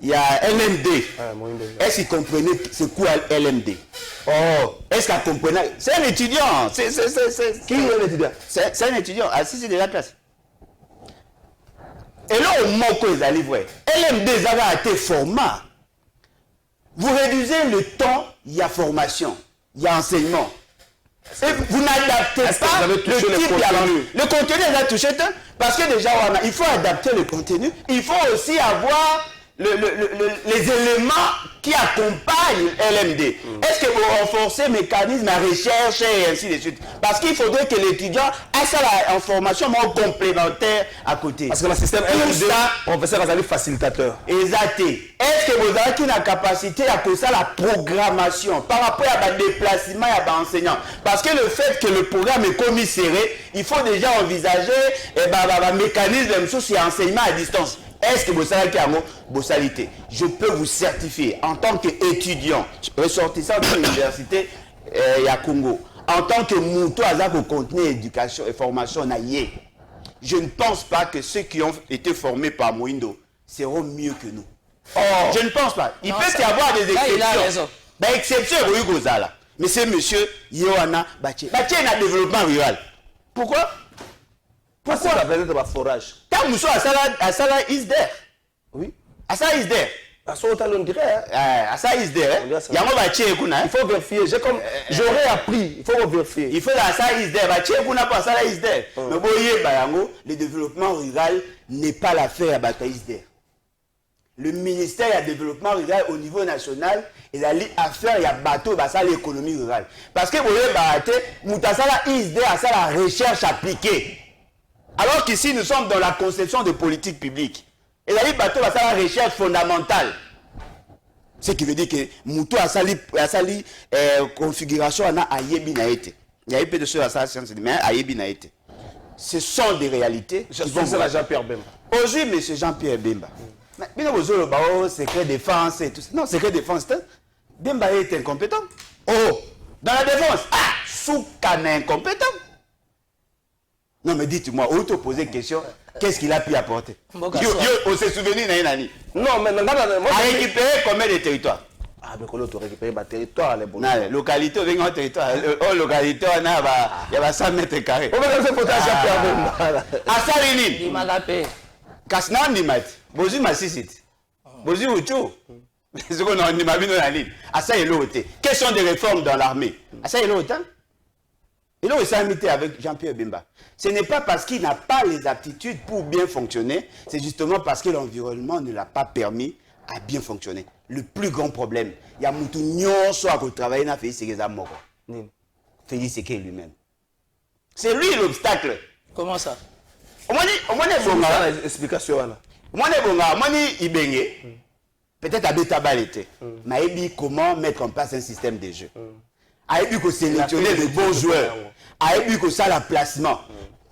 il y a LMD. Est-ce qu'il comprenait c'est quoi LMD? Oh, est-ce qu'il comprenait? C'est un étudiant. Qui est un étudiant? C'est un étudiant. Ah, si, c'est de la classe. Et là, au moment où ils allaient voir, LMD a été format. Vous réduisez le temps, il y a formation, il y a enseignement. Et vous n'adaptez pas le type le contenu est à toucher parce que déjà il faut adapter le contenu, il faut aussi avoir les éléments qui accompagnent LMD. Est-ce que vous renforcez le mécanisme de recherche et ainsi de suite? Parce qu'il faudrait que l'étudiant ait ça en formation complémentaire à côté. Parce que le système LMD, professeur Azali facilitateur. Exact. Est-ce que vous avez la capacité à faire la programmation par rapport à le déplacement et à l'enseignant? Parce que le fait que le programme est commisséré, il faut déjà envisager un mécanisme même chose sur enseignement à distance. Est-ce que vous savez qu'il y a bossalité? Je peux vous certifier en tant qu'étudiant, ressortissant de l'université à Congo, en tant que mouton à contenu éducation et formation naïe, je ne pense pas que ceux qui ont été formés par Moïndo seront mieux que nous. Oh. Je ne pense pas. Il peut y avoir des exceptions. Il a raison. Exception, oui, Gozala. Mais c'est monsieur Yohana Baché. Baché est un développement rural. Pourquoi? Pourquoi la valeur de ma forage? Quand nous sommes à Sala is there. Oui. À Sala is there. À son temps, on dirait. À Sala is there. Il y a un Baché Kuna. Il faut vérifier. J'aurais appris. Il faut vérifier. Il faut la Sala is there. Baché Kuna pas Sala is there. Mais voyez, le développement rural n'est pas l'affaire à Bata is there. Le ministère du développement rural au niveau national, il a affaire à bateau à l'économie rurale. Parce que vous voyez, Moutasala is there à la recherche appliquée. Alors qu'ici, nous sommes dans la conception de politique publique. Et là, bateau va faire la recherche fondamentale. Ce qui veut dire que Moutou a sali configuration a ayebi na été. Il y a eu peu de choses à ça, mais ayebi na été. Ce sont des réalités. Je pense à Jean-Pierre Bemba. Aujourd'hui, M. Jean-Pierre Bemba. Mais vous avez secret défense et tout ça. Non, secret défense, Bemba est incompétent. Oh, dans la défense, Souka n'est incompétent. Non, mais dites-moi, où te poser une question, qu'est-ce qu'il a pu apporter? On s'est souvenu, Naïnani. Non, mais moi, a récupéré combien de territoires? Ah, mais quand on récupère le territoire, les bons. Non, localité, on a un territoire. Oh, localité, on a 100 mètres carrés. On va faire potage à Pierre. À Sarini. Il m'a lapé. Kasnan Dimat. Bozi Massisit. Bozi Ucho. Ce qu'on a dit, ma vie dans la ligne. À ça, il est quelles sont des réformes dans l'armée? À ça, il est autant. Il a aussi invité avec Jean-Pierre Bemba. Ce n'est pas parce qu'il n'a pas les aptitudes pour bien fonctionner, c'est justement parce que l'environnement ne l'a pas permis à bien fonctionner. Le plus grand problème, il y a Moutou Nyon soit qui travaille dans Félix Sekeza Moko. Félix Sekeza lui-même. C'est lui l'obstacle. Comment ça? On m'a dit bon gars. Explication là. On m'a dit bon gars, on m'a dit Ibenge. Peut-être à Betabalete. Mais il dit comment mettre en place un système de jeu. A eu que sélectionner les bons joueurs, a eu que ça la placement.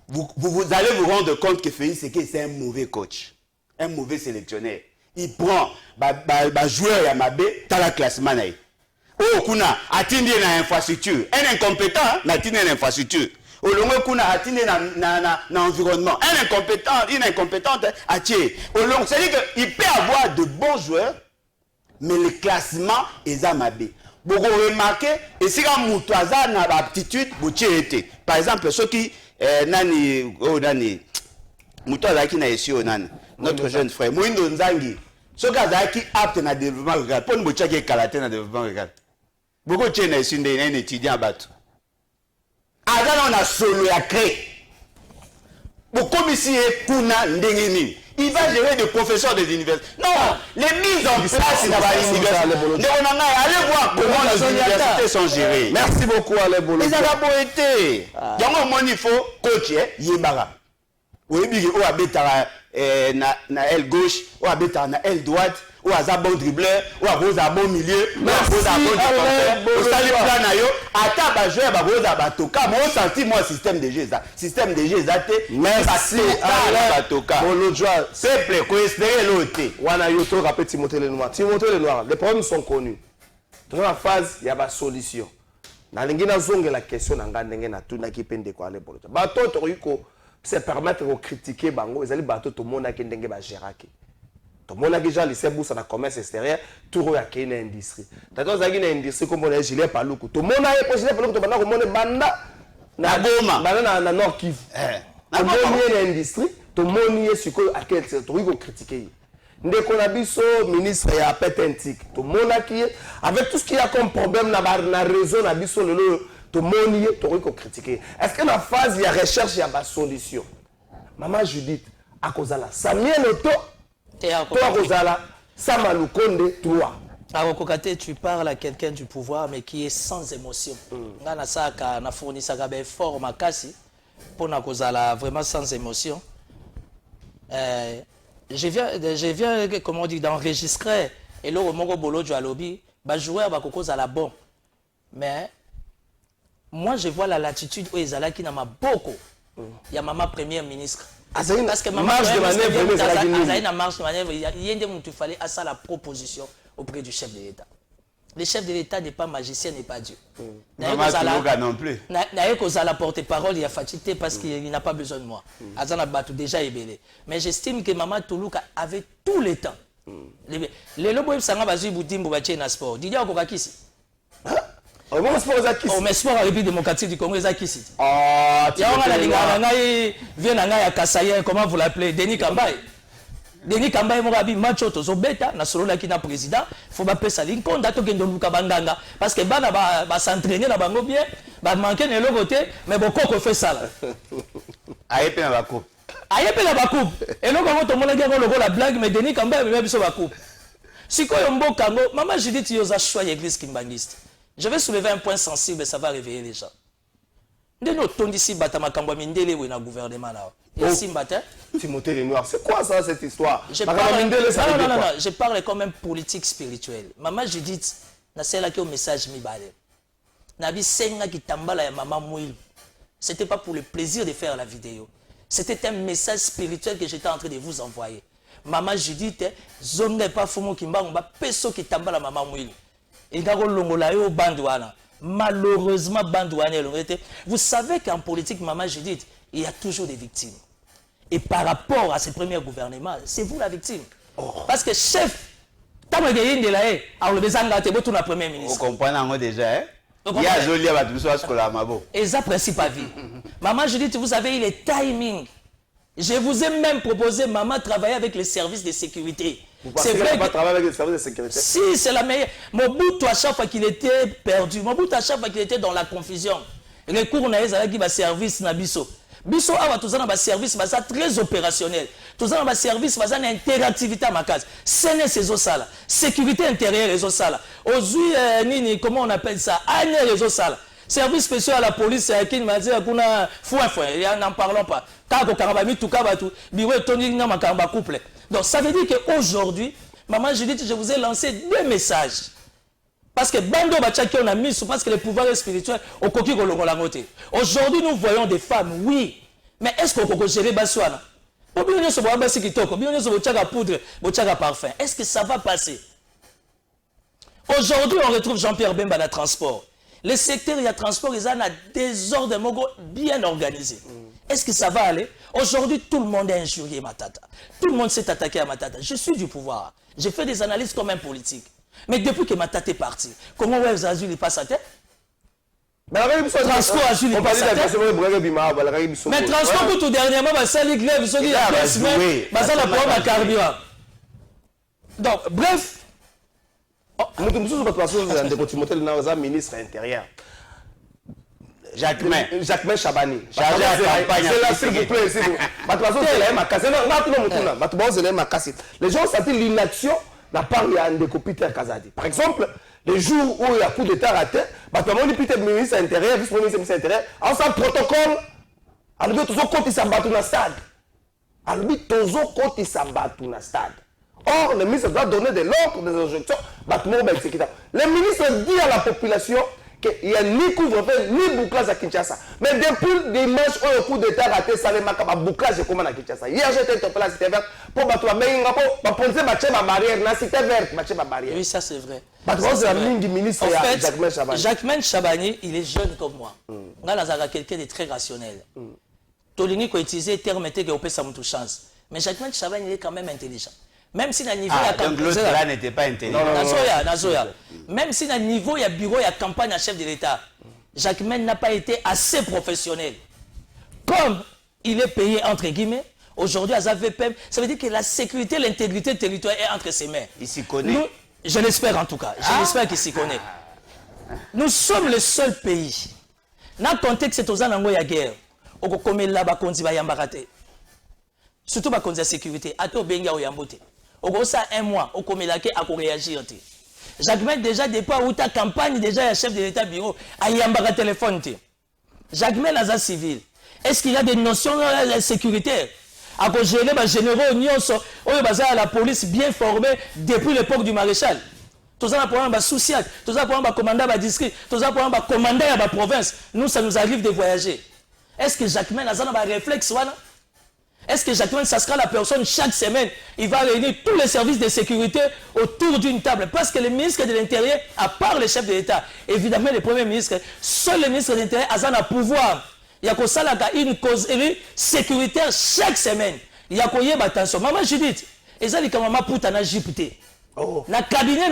Vous allez vous rendre compte que Félix Sekeza c'est un mauvais coach, un mauvais sélectionneur. Il prend joueur Yamabé, t'as la classement. Oh, kuna atteindre na infrastructure, un incompétent n'atteindre une infrastructure. Au long kuna atteindre na environnement, un incompétent, une incompétente attirer. Au long, c'est-à-dire qu'il peut avoir de bons joueurs, mais le classement est Yamabé. Vous remarquez, et si vous avez une aptitude, vous avez par exemple, ceux qui notre jeune frère, Moïndo Nzangi, ceux qui ont apte dans le développement rural, pour nous dire qu'il y a dans le développement rural. Beaucoup de gens sont des étudiants à battre. Avant, on a solo à créer. Beaucoup ici, il va gérer des professeurs des universités. Non, les mises en place dans l'université. Allez voir comment les universités sont gérées. Merci beaucoup, Alain Bolo. Ils ont beau été. Il y a un moment il faut coach, Yébara. Oui, il y a na aile gauche, ou à na aile droite, ou à un bon dribbleur, ou à un bon milieu, ou à un bon défenseur, au salut plan yo, à ta joueur ba rose à batoka, moi senti moi système de jeu ça. Système de jeu ça merci à batoka. Bolo joie, simple ko espérer l'autre. Wana yo to rappelle Timothée Lenoir. Timothée Lenoir, les problèmes sont connus. Dans la phase, il y a pas solution. nalingi nazonge la question nanga ndenge na tuna ki pende ko ale bolo bato to ko se permettre de critiquer bango ezali bato to mona ki ndenge ba géraki to mona ki Jean lycée Boussa na commerce extérieur tour ya ki na industrie tato zaki na industrie comme on Gilet Paluku to mona e po Gilet Paluku to bana ko mona banda na Goma bana na Nord Kivu na moni na industrie to moni e siko a quel to ko critiquer ndeko na biso ministre ya Petentik to mona ki avec tout ce qu'il y a comme problème na réseau na biso lelo to moni to ko critiquer est-ce que na phase ya recherche ya ba solution maman Judith akozala Samuel Oto to akozala Samalukonde toi Kokate, tu parles à quelqu'un du pouvoir mais qui est sans émotion. Ngana saka na fourni saka be fort makasi pour na kozala vraiment sans émotion. Je viens comment on dit d'enregistrer et là au Mongo Bolo du lobby, ba joueur ba koko za la bon. Mais moi je vois la latitude où Ezala qui n'a ma beaucoup. Il y a maman première ministre. Parce que maman marge de manœuvre, il y a une il fallait à ça la proposition auprès du chef de l'État. Le chef de l'État n'est pas magicien, n'est pas Dieu. Maman non plus. La porte-parole, il a fatigué parce qu'il n'a pas besoin de moi. Azana Batou déjà ébélé. Mais j'estime que Maman Toulouka avait tout le temps. Les lobos sanga bazu boutimbo bache na sport. Didier Okokakisi. Oh, mon sport Zakisi. Oh, mais sport à République démocratique du Congo Zakisi. Ah, tu viens à Kassaye, comment vous l'appelez? Denis Kambaye. Denis Kambaye Morabi, Macho Tozobeta, na solo la kina président, faut pas passer l'incon dato kendo luka bandanga parce que bana ba s'entraîner na bango bien, ba manquer ne côté, mais beaucoup ko fait ça là. Ayepe na ba coupe. Ayepe na ba coupe. Et donc on tombe la guerre la blague mais Denis Kambaye même biso ba coupe. Siko yombo kango, maman Judith yoza choix église kimbangiste. Je vais soulever un point sensible et ça va réveiller les gens. De nos tondisi batama kambwa mindele we na gouvernement là. Ici matin. Timothée Lenoir, c'est quoi ça cette histoire? Je parle comme un politique spirituel. Maman Judith, na celle qui au message mi balé. Nabi senga ki tambala ya maman Mouil. C'était pas pour le plaisir de faire la vidéo. C'était un message spirituel que j'étais en train de vous envoyer. Maman Judith, zone n'est pas fumo kimba ngba peso ki tambala maman Mouil. Et ngako longola yo bandwana. Malheureusement bandwana vous savez qu'en politique maman Judith, il y a toujours des victimes. Et par rapport à ce premier gouvernement, c'est vous la victime. Parce que chef, tant que vous avez tout le premier ministre. Vous comprenez déjà, hein? Il y a joli à tout ça, et ça, principe à vie. Maman Judith, vous savez, il est timing. Je vous ai même proposé, maman, travailler avec les services de sécurité. C'est vrai que travailler avec les services de sécurité. Si, c'est la meilleure. Mobutu, à chaque fois qu'il était perdu, Mobutu, à chaque fois qu'il était dans la confusion, recours on a qui va service Nabiso. Biso awa tous un service basa très opérationnel. Tous un service basa une interactivité à ma case. C'est ces sala. Sécurité intérieure réseau sala. Aujourd'hui nini comment on appelle ça? Année réseau sala. Service spécial à la police qui m'a dit kuna fouin n'en parlons pas. Kako karabami tout kabatu bureau toni na makamba couple. Donc ça veut dire que aujourd'hui maman Judith je vous ai lancé deux messages. Parce que Bando Bachaki on a mis parce que le pouvoir est spirituel au coquille la moté. Aujourd'hui nous voyons des femmes, oui. Mais est-ce qu'on peut gérer Baswana? Parfum. Est-ce que ça va passer? Aujourd'hui on retrouve Jean-Pierre Bemba dans transport. Le secteur il y a transport, ils ont un désordre bien organisé. Est-ce que ça va aller? Aujourd'hui tout le monde est injurié Matata. Tout le monde s'est attaqué à Matata. Je suis du pouvoir. J'ai fait des analyses comme un politique. Mais depuis que Matata est parti, comment Webs Azul il passe à tête? Transport Azul il passe à tête. Mais transport tout dernièrement, ça les grèves, ils sont dit la semaine, ça la prend ma carburant. Donc, bref. Nous ministre intérieur. Jacquemain Chabani. Chargé à la campagne. S'il vous plaît, s'il vous plaît. Les gens sentent l'inaction. La part de Peter Kazadi. Par exemple, les jours où il y a coup d'état raté, on dit Peter ministre intérieur, vice-ministre intérieur, en sans protocole, on dit toujours quand il s'abattu dans le stade. On dit toujours quand il s'abattu dans le stade. Or, le ministre doit donner de l'ordre, des injonctions, le ministre dit à la population, qu'il y a ni couvre-feu, ni bouclage à Kinshasa. Mais depuis dimanche, au coup d'État raté, ça va bouclage comme à Kinshasa. Hier, j'étais interpellé à la cité verte pour battre ma poncer ma barrière, la cité verte, ma barrière. Oui, ça c'est vrai. En fait, Jacquemain Chabani, il est jeune comme moi. On a quelqu'un de très rationnel. Tolini qui a utilisé le terme que on peut ça toute chance. Mais Jacquemain Chabani, il est quand même intelligent. Même si dans le niveau donc l'autre là n'était pas intelligent. Même si dans le niveau il y a bureau, il y a campagne à chef de l'État, Jacquemain n'a pas été assez professionnel. Comme il est payé entre guillemets, aujourd'hui à ZVPM, ça veut dire que la sécurité, l'intégrité territoriale est entre ses mains. Il s'y connaît. Je l'espère en tout cas. Je l'espère qu'il s'y connaît. Nous sommes le seul pays. Dans le contexte, c'est aux anango ya guerre. Au kokomé là, bakonzi ba yambarate. Surtout bakonzi la sécurité. Ato benga o yambote. Au gros ça un mois, au kokomé là, à réagir. Jacquemain déjà depuis où ta campagne déjà chef de l'État bureau a yambara téléphone. Jacquemain Laza civil. Est-ce qu'il y a des notions sécuritaires? À cause gérer les généraux, la police bien formée depuis l'époque du maréchal. Tout ça pour un social, tout ça pour un commandant de district, tout ça pour un commandant de la province. Nous, ça nous arrive de voyager. Est-ce que Jacquemain a un réflexe? Est-ce que Jacquemain, ça sera la personne chaque semaine, il va réunir tous les services de sécurité autour d'une table? Parce que le ministre de l'Intérieur, à part le chef de l'État, évidemment le premier ministre, seul le ministre de l'Intérieur a un pouvoir. Il y a une cause sécuritaire chaque semaine. Il y a une attention. Maman Judith, et ça, quand maman pouta na jipute. Dans le cabinet,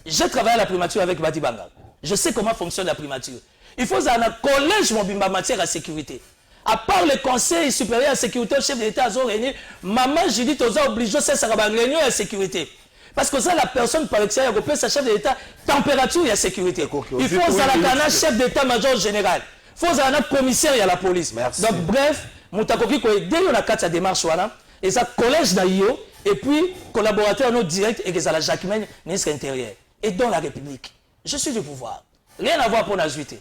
je travaille à la primature avec Batibanga. Je sais comment fonctionne la primature. Il faut un collège en matière de sécurité. À part le conseil supérieur de sécurité, le chef de l'État a réuni, maman Judith a obligé de faire une réunion de sécurité. Parce que ça, la personne par l'extérieur européen, c'est chef de l'État, température de sécurité. Il faut un chef d'État-major général. Il faut un commissaire à la police. Merci. Donc, bref, Moutakoki, dès qu'on a 4 démarches, et ça, collège d'Aïo, et puis, collaborateur non direct, et que ça, la Jacquemain, ministre intérieur. Et dans la République, je suis du pouvoir. Rien à voir pour la juité.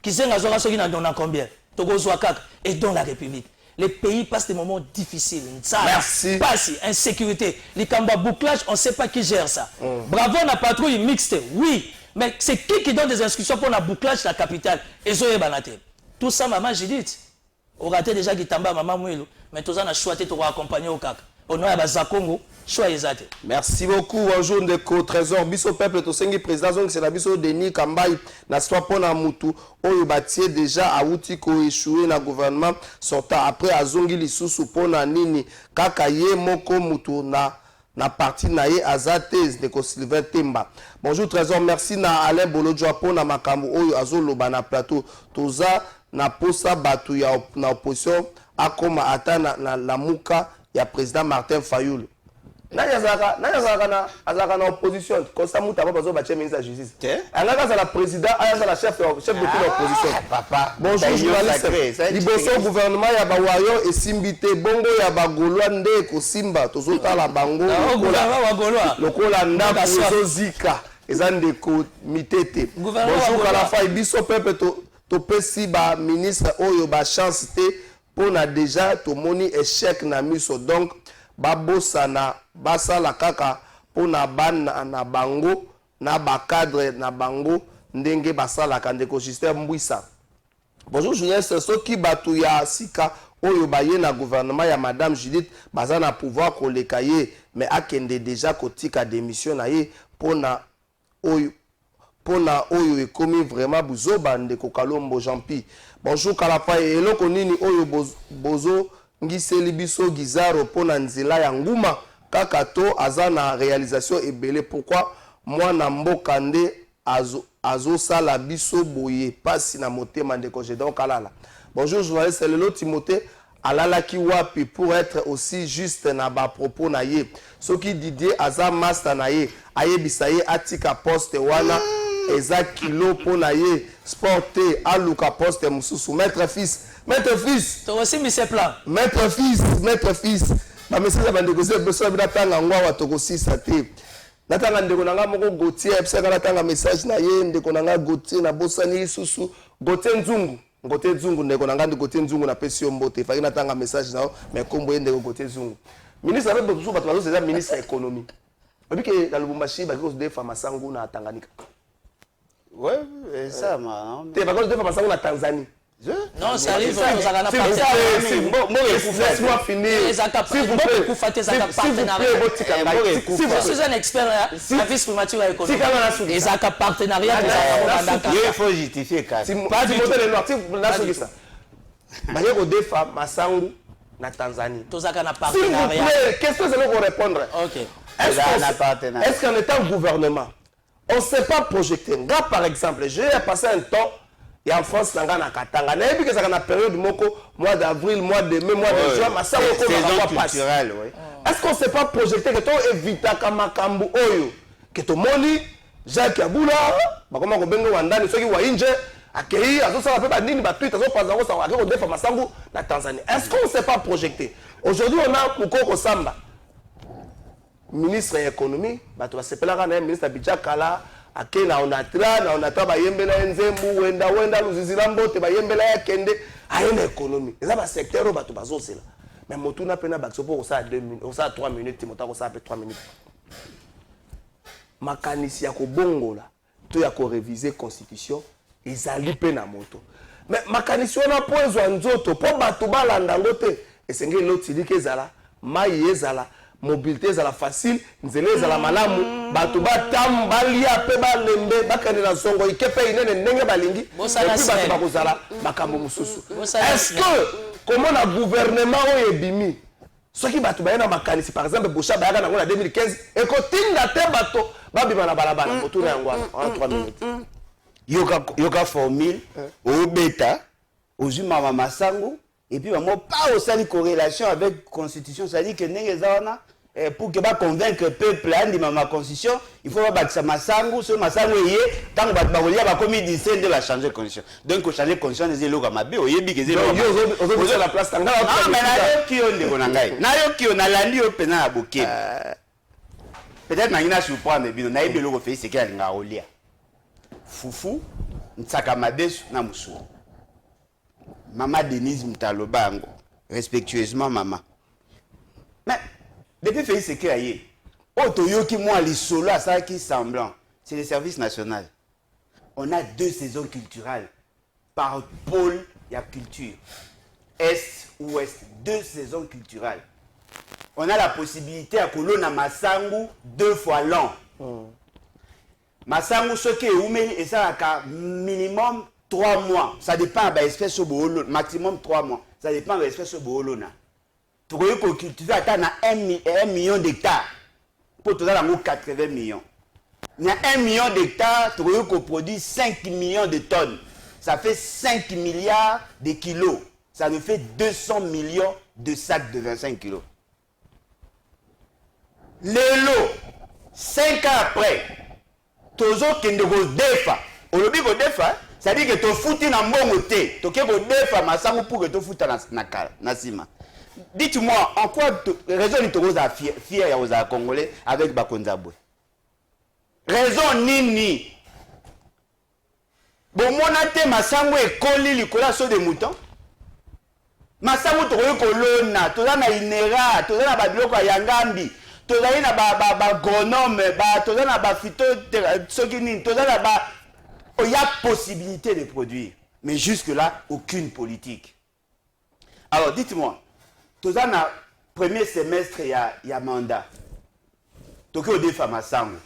Qui sait, qui n'a combien? Togo Zouakak, et dans la République. Les pays passent des moments difficiles. Merci. Passe, insécurité. Les combats bouclage, on ne sait pas qui gère ça. Bravo, la patrouille mixte, oui. Mais c'est qui donne des instructions pour la bouclage de la capitale? Et Zoé Banate. Tout ça, maman, j'ai dit. On raté déjà qui tamba maman Mouilou. Mais tout ça, on a choisi de accompagner au CAC. On a un Congo. Merci beaucoup. Bonjour, Ndeko Trésor. Biso peuple, to sengi président, c'est la biso Denis Kambai. Na soit pona mutu. Oyo batie déjà a outi ko échoué na gouvernement. Sorta après a zongi lisusu pona nini. Kaka ye moko mutu na parti na ye azatez de ko Sylvain Temba. Bonjour Trésor, merci na Alain Bolodjo pona makambo oyo azoloba na plateau. Toza na posa batu ya na opposition akoma ata na lamuka ya président Martin Fayoul. Nani azaka na opposition comme ça muta pas besoin de ministre de la justice. Angaka la président, aya la chef de l'opposition. Papa. Bonjour journaliste. Liboso gouvernement ya bawayo esimbité bongo ya bagolwa nde ko simba tozota la bango lokola ndako zozika ezande ko mitete. Bonjour Kalafa biso peuple to pesi ba ministre oyo ba chance te pona déjà to moni échec na miso donc babosa na basala kaka pona bana na bango na bakadre na bango ndenge basala kandeko système mbwisa. Bonjour journaliste, soki batu ya sika oyo baye na gouvernement ya madame Judith baza na pouvoir koleka ye mais akende déjà kotika démission na ye pona oyo ekomi vraiment buzoba ndeko Kalombo Jean-Pi. Bonjour Kalafa eloko nini oyo bozo ngiseli biso gizaro pona nzela ya nguma kaka to aza na réalisation ebele. Pourquoi mwana mboka nde azo sala biso boye pasi na motema ndeko Gédon Kalala. Bonjour journaliste Lelo Timothée alalaki wapi pour être aussi juste na ba propos na ye. Soki Didier aza master na ye ayebisa ye atika poste wana eza kilo pona ye sporté aluka poste mususu. Maître fils toi aussi mis ses plans. Maître fils ba message ba ndeko beso bi tanga ngwa wa tokosisa te natanga ndeko nanga moko Gautier ebisaka natanga message na ye ndeko nanga Gautier na bosani isusu Gautier Nzungu ndeko nanga Gautier Nzungu na pesi mbote faki natanga message na mais kombo ye ndeko Gautier Nzungu ministre avec beaucoup bato bazo c'est ministre économie obike na Lubumbashi ba ko de fama sangu na Tanganyika Ouais, ça, man. Tu vas deux fois passer en Tanzanie. Non, ça arrive, nous allons Laisse-moi finir. S'il vous plaît, je suis un expert en vice-primature économique. Ils ont un partenariat. Il faut justifier. Pas du modèle noir. Il y a des femmes, Massangu, na Tanzanie. Tous un S'il vous partenariat. plaît, qu'est-ce que vous allez répondre? Ok. Est-ce qu'en étant gouvernement, on ne s'est pas projeté? Là, par exemple, j'ai passé un temps. Et en France, il y a un Katanga. Il y a une période mois d'avril, mois de mai, mois de juin. C'est culturel, oui. Est-ce qu'on ne s'est pas projeté que tu évites Kamakambu Oyo, que tu moni, Jacques Aboula, comment on bengo Wandani, ceux qui voient Inje, Akei, Azo Sala Pepa Nini, Batuit, Azo Pazango, Sawake, Odefa Masangu, la Tanzanie. Est-ce qu'on ne s'est pas projeté? Aujourd'hui, on a Moukoko Samba, ministre de l'économie, tu vas se faire ministre Abidja Kala. Akena onatra bayembela nzembu wenda luzizila mbote bayembela ya kende ayena économie eza ba secteur bato bazosela mais motuna pena bakso pour ça 2 minutes on ça 3 minutes motako ça peut 3 minutes makanisi ya kobongola to ya ko réviser constitution ezali pena moto mais makanisi wana po ezwa nzoto po bato balanda ngote esengeli lotilike ezala mai ezala mobilité ezala facile nzela ezala malamu bato batam balia pe balembe bakandela songo ikepe inene ndenge balingi et puis bato bakozala makambo mususu. Est-ce que comment la gouvernement oyo ebimi soki bato bayena makanisi par exemple Boucha bayaka nango na 2015 ekotinda te bato babima na balabala motuna yango en 3 minutes yoka formule obeta ozuma mama sango. Et puis, pas aussi corrélation avec la Constitution. C'est-à-dire que pour que convaincre le peuple de ma Constitution, il faut que ça masango, ce masango tant que il y a commis 17 de la changer Constitution. Donc, changer la Constitution, c'est le cas il y a la place. Non, mais qui on peut-être que je surprendre, mais on a eu le fait, c'est qu'il y a un Aolia. Foufou, Ntsakamadesu, Namusu. Maman Denise Mtalobango, respectueusement maman. Mais, depuis que c'est qu'il y a, Otoyoki moi les solos à ça qui semblant, c'est le service national. On a 2 saisons culturelles par pôle, il y a culture. Est, ouest, 2 saisons culturelles. On a la possibilité à Kolona Massangu 2 fois l'an. Massangu, ce qui est oumé, et ça a minimum 3 mois. Ça dépend de l'espèce de maximum 3 mois. Ça dépend de l'espèce de bolona. Tu peux cultiver à 1 million d'hectares. Pour tout ça, 80 millions. Il y a 1 million d'hectares, tu peux produire 5 millions de tonnes. Ça fait 5 milliards de kilos. Ça nous fait 200 millions de sacs de 25 kilos. Les lots, 5 ans après, tu as défa. Au lobby de défa, c'est-à-dire que tu fous dans mon côté, tu as défa masango pour que tu fous na sima. Dites-moi, en quoi raison tu es fier aux Congolais avec Bakonzabwe? Raison ni. Bon, mon até masango est collé l'ikola sur des moutons. Masango tu as colonna, tu as na inera, tu as na babiloko yangambi. Tu as na agronome, tu as na phyto, tu il y a possibilité de produire. Mais jusque-là, aucune politique. Alors, dites-moi, tu as na premier semestre, il y a mandat. Tu as des femmes ensemble.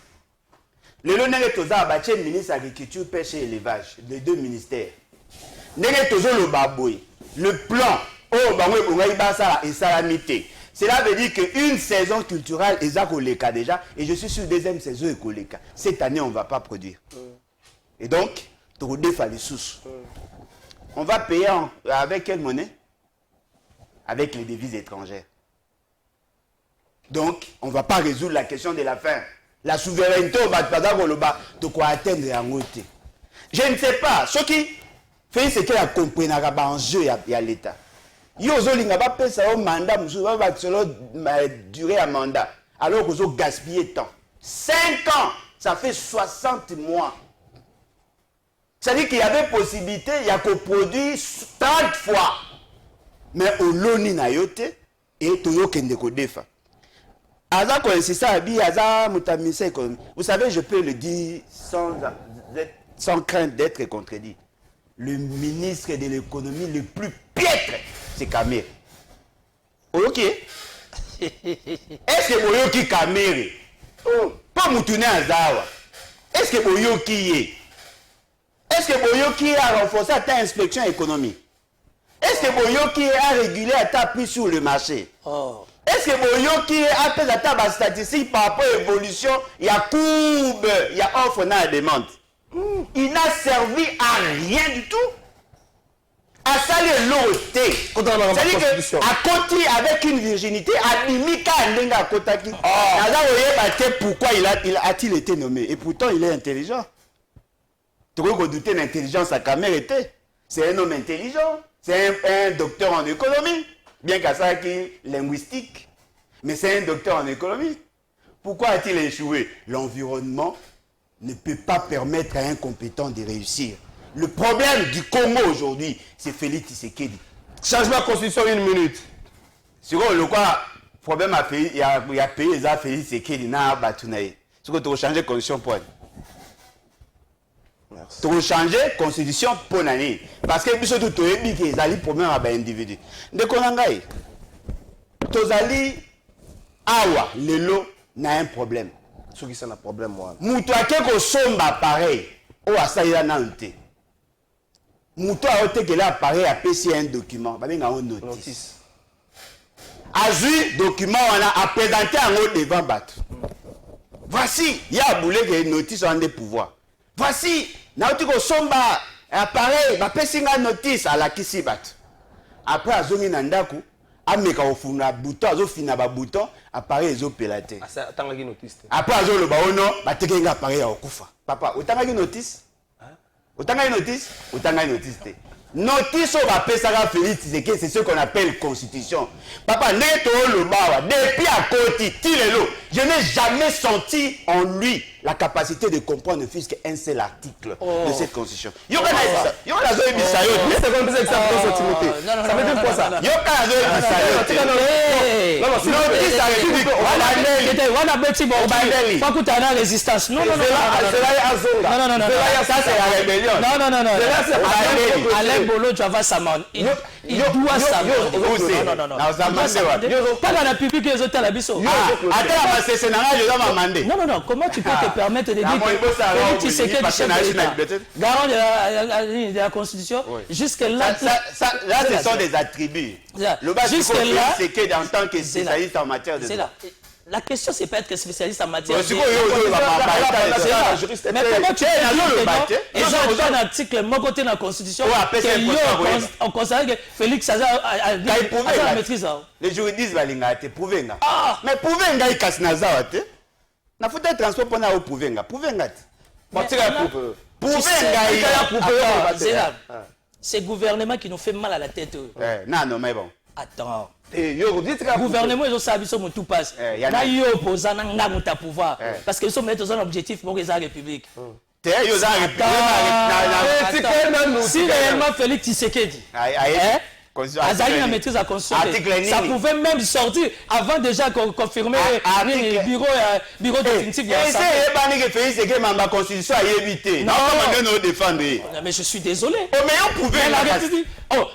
Le lonnere tu as abattu le ministre de l'Agriculture, Pêche et Élevage, les 2 ministères. Le plan, cela veut dire qu'une saison culturelle est à déjà, et je suis sur 2e saison écoleka. Cette année, on ne va pas produire. Et donc, tu as les sous. On va payer avec quelle monnaie? Avec les devises étrangères. Donc, on ne va pas résoudre la question de la faim. La souveraineté, on va atteindre un côté. Je ne sais pas. Ce qui fait, c'est qu'il y a compris un jeu à l'État. Il y a un mandat, durée à mandat, alors qu'ils ont gaspillé temps. 5 ans, ça fait 60 mois. C'est-à-dire qu'il y avait possibilité, il y a qu'on produit 30 fois. Mais au loni na yote, et toyo kende ko defa. Aza ko insista abi aza mutamisa économique. Vous savez, je peux le dire sans crainte d'être contredit. Le ministre de l'économie le plus piètre, c'est Kamere. Ok. Est-ce que Boyoki Kamere? Pas Moutoune Azawa. Est-ce que Boyoki est? Est-ce que Boyoki a renforcé ta inspection économique? Est-ce que Boyoki a régulé ta prix sur le marché? Est-ce que Boyoki a fait ta statistique par rapport à l'évolution? Il y a courbe, il y a offre, il y a demande. Il n'a servi à rien du tout. À saluer l'auté. C'est-à-dire qu'à côté avec une virginité, à Mimika Ndenga à Kotaki. Pourquoi a-t-il été nommé? Et pourtant, il est intelligent. Tu peux redouter l'intelligence à Kamere était. C'est un homme intelligent. C'est un docteur en économie. Bien qu'à ça qui est linguistique. Mais c'est un docteur en économie. Pourquoi a-t-il échoué? L'environnement ne peut pas permettre à un compétent de réussir. Le problème du Congo aujourd'hui, c'est Félix Tshisekedi. Changement de constitution, 1 minute. Sur le quoi, problème à pays, il y a pays, il y a Félix Tshisekedi, n'a pas battu. Sur que tu as changé de constitution pour elle. Tu as changé de constitution pour l'année. Parce que surtout, tu as dit qu'il y a des problèmes avec l'individu. De Konangaï, tu as dit, awa, le lot n'a un problème. Ce qui c'est un problème, moi. Moutou a quelque chose pareil. Ou à ça, il a nanté. Moutou a ôté que l'appareil a PC un document. Il y a une notice. Azui, document, on a présenté un autre devant battre. Voici, il y a boulé que notice en des pouvoirs. Voici, Nautiko Somba, appareil, il a PC une notice à la Kisi bat. Après, Azumi Nandaku, ameka ofuna bouton azofina ba bouton appareil ezopelate atangaki notice après azolo ba ono batekenga appareil ya okufa papa otangaki notice otangaki notice te notice au bapesaka Félix Tshisekedi c'est ce qu'on appelle constitution papa neto le bawa depuis à côté tilelo je n'ai jamais senti en lui la capacité de comprendre ne fût-ce qu'un seul article de cette constitution. Ça veut dire quoi ça? Résistance. Non. Ça c'est la rébellion. Non. Alain Bolo, tu vas s'amender. Il doit s'amender. Non. Pas dans la publique les hôtels à Bissau. Non. Comment tu peux te permettre de dire que tu sais que le chef de l'État, garant de la Constitution, jusque-là... Là, ce sont des attributs. Le bas c'est que en tant que spécialiste en matière de droit. La question, c'est pas être spécialiste en matière de droit. Mais comment tu peux dire que dans un article, mon côté de la Constitution, on considère que Félix Saza a la maîtrise. Les juridistes vont prouver. Mais prouver qu'il casse Nazawa. Na faute de transport pour nous prouver. C'est le gouvernement qui nous fait mal à la tête. Non, mais bon. Attends. Le gouvernement, ils ont sabi sur tout passe. Il y a opposant à pouvoir. Parce qu'ils sont mettre un objectif pour la République. Si réellement Félix Tshisekedi Azali la maîtrise à constitution. Ça pouvait même sortir avant déjà confirmer le bureau définitif de l'Assemblée. Mais je suis désolé.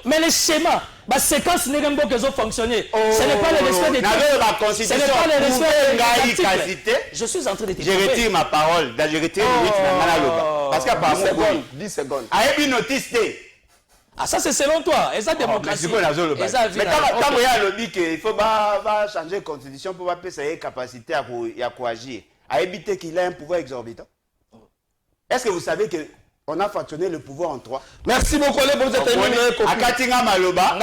Mais les schémas, la séquence n'est pas qu'ils ont fonctionné. Ce n'est pas le respect des textes. Ce n'est pas le respect des textes. Je suis en train de te dire. Je retire ma parole. Je retire le parce qu'apparemment, 10 secondes. Ayebi notice. Ah, ça c'est selon toi, et ça démocratie. Mais quand il y a le lobby qu'il faut changer la constitution pour avoir sa capacité à coagir, à éviter qu'il ait un pouvoir exorbitant. Est-ce que vous savez qu'on a fractionné le pouvoir en 3? Merci beaucoup, les bons états-unis. Akatinga Maloba,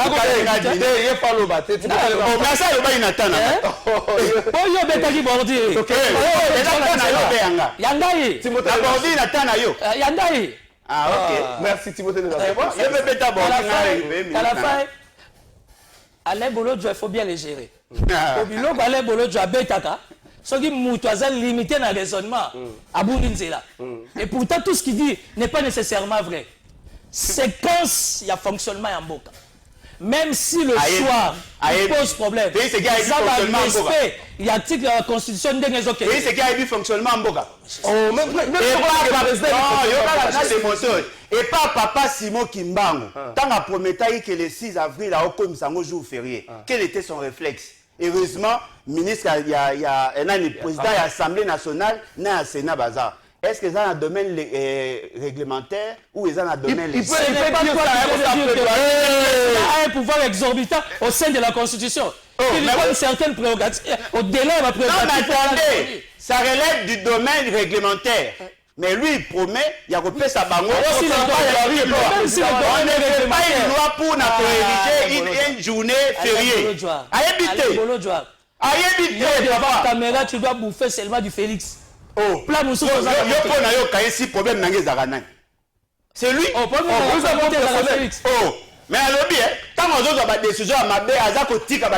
ah ok. Merci Timothée de à la fin, Alain Bolo, il faut bien les gérer. Alain Bolo, tu as Betaka. Ce qui est limité dans le raisonnement. Et pourtant, tout ce qu'il dit n'est pas nécessairement vrai. C'est quand il y a fonctionnement en Boka. même si le choix pose problème, ça va respect. Il y a article de la Constitution de Nézoké. Oui, c'est qu'il y a eu fonctionnement en Boga. Et pas papa Simon Kimbango. Tant à promettre que le 6 avril, a comme ça, un jour férié. Quel était son réflexe? Heureusement, ministre, il y a un président de l'Assemblée nationale, il y a un Sénat bazar. Est-ce que ça a un domaine réglementaire ou ils ont un domaine... Il peut pas un pouvoir exorbitant au sein de la Constitution. Il a une certaine prérogative. Au-delà de la prérogative... Non, mais attendez, ça relève du domaine réglementaire. Mais lui, il promet, il y a repris sa banque. On ne fait pas une loi pour ériger une journée fériée. À éviter. Devant la caméra, tu dois bouffer seulement du Félix. Oh, c'est lui. Oh, mais à l'objet, tant qu'on a des décisions à ma bête, à Zako Tika,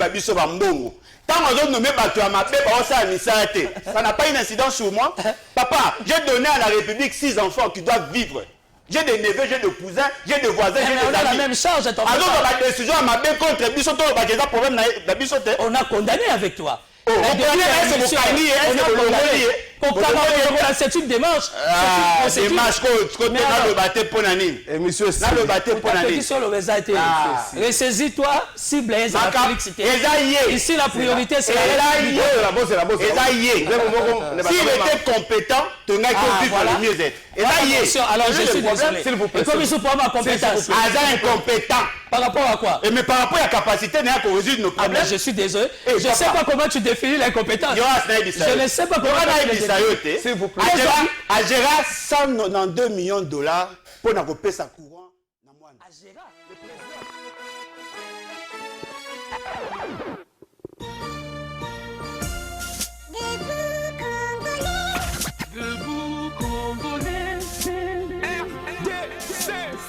Biso Bambongo. Tant qu'on a nommé Batu à ma bête, ça n'a pas une incidence sur moi. Papa, j'ai donné à la République 6 enfants qui doivent vivre. J'ai des neveux, j'ai des cousins, j'ai des voisins, j'ai des amis. On a la même charge. Alors, on a des décisions à ma bête contre Biso, on a condamné avec toi. C'est une démarche. Ressaisis-toi, cible ici la priorité c'est la s'il était compétent, tu n'as que vivre le mieux-être. Alors je suis désolé. Et comme il se prend ma compétence, incompétent. Par rapport à quoi? Mais par rapport à la capacité pour résoudre nos problèmes. Je suis désolé. Je ne sais pas comment tu définis l'incompétence. Je ne sais pas comment tu définis. S'il vous plaît. Agera 192 millions de dollars pour nous payer sa courant. Agera.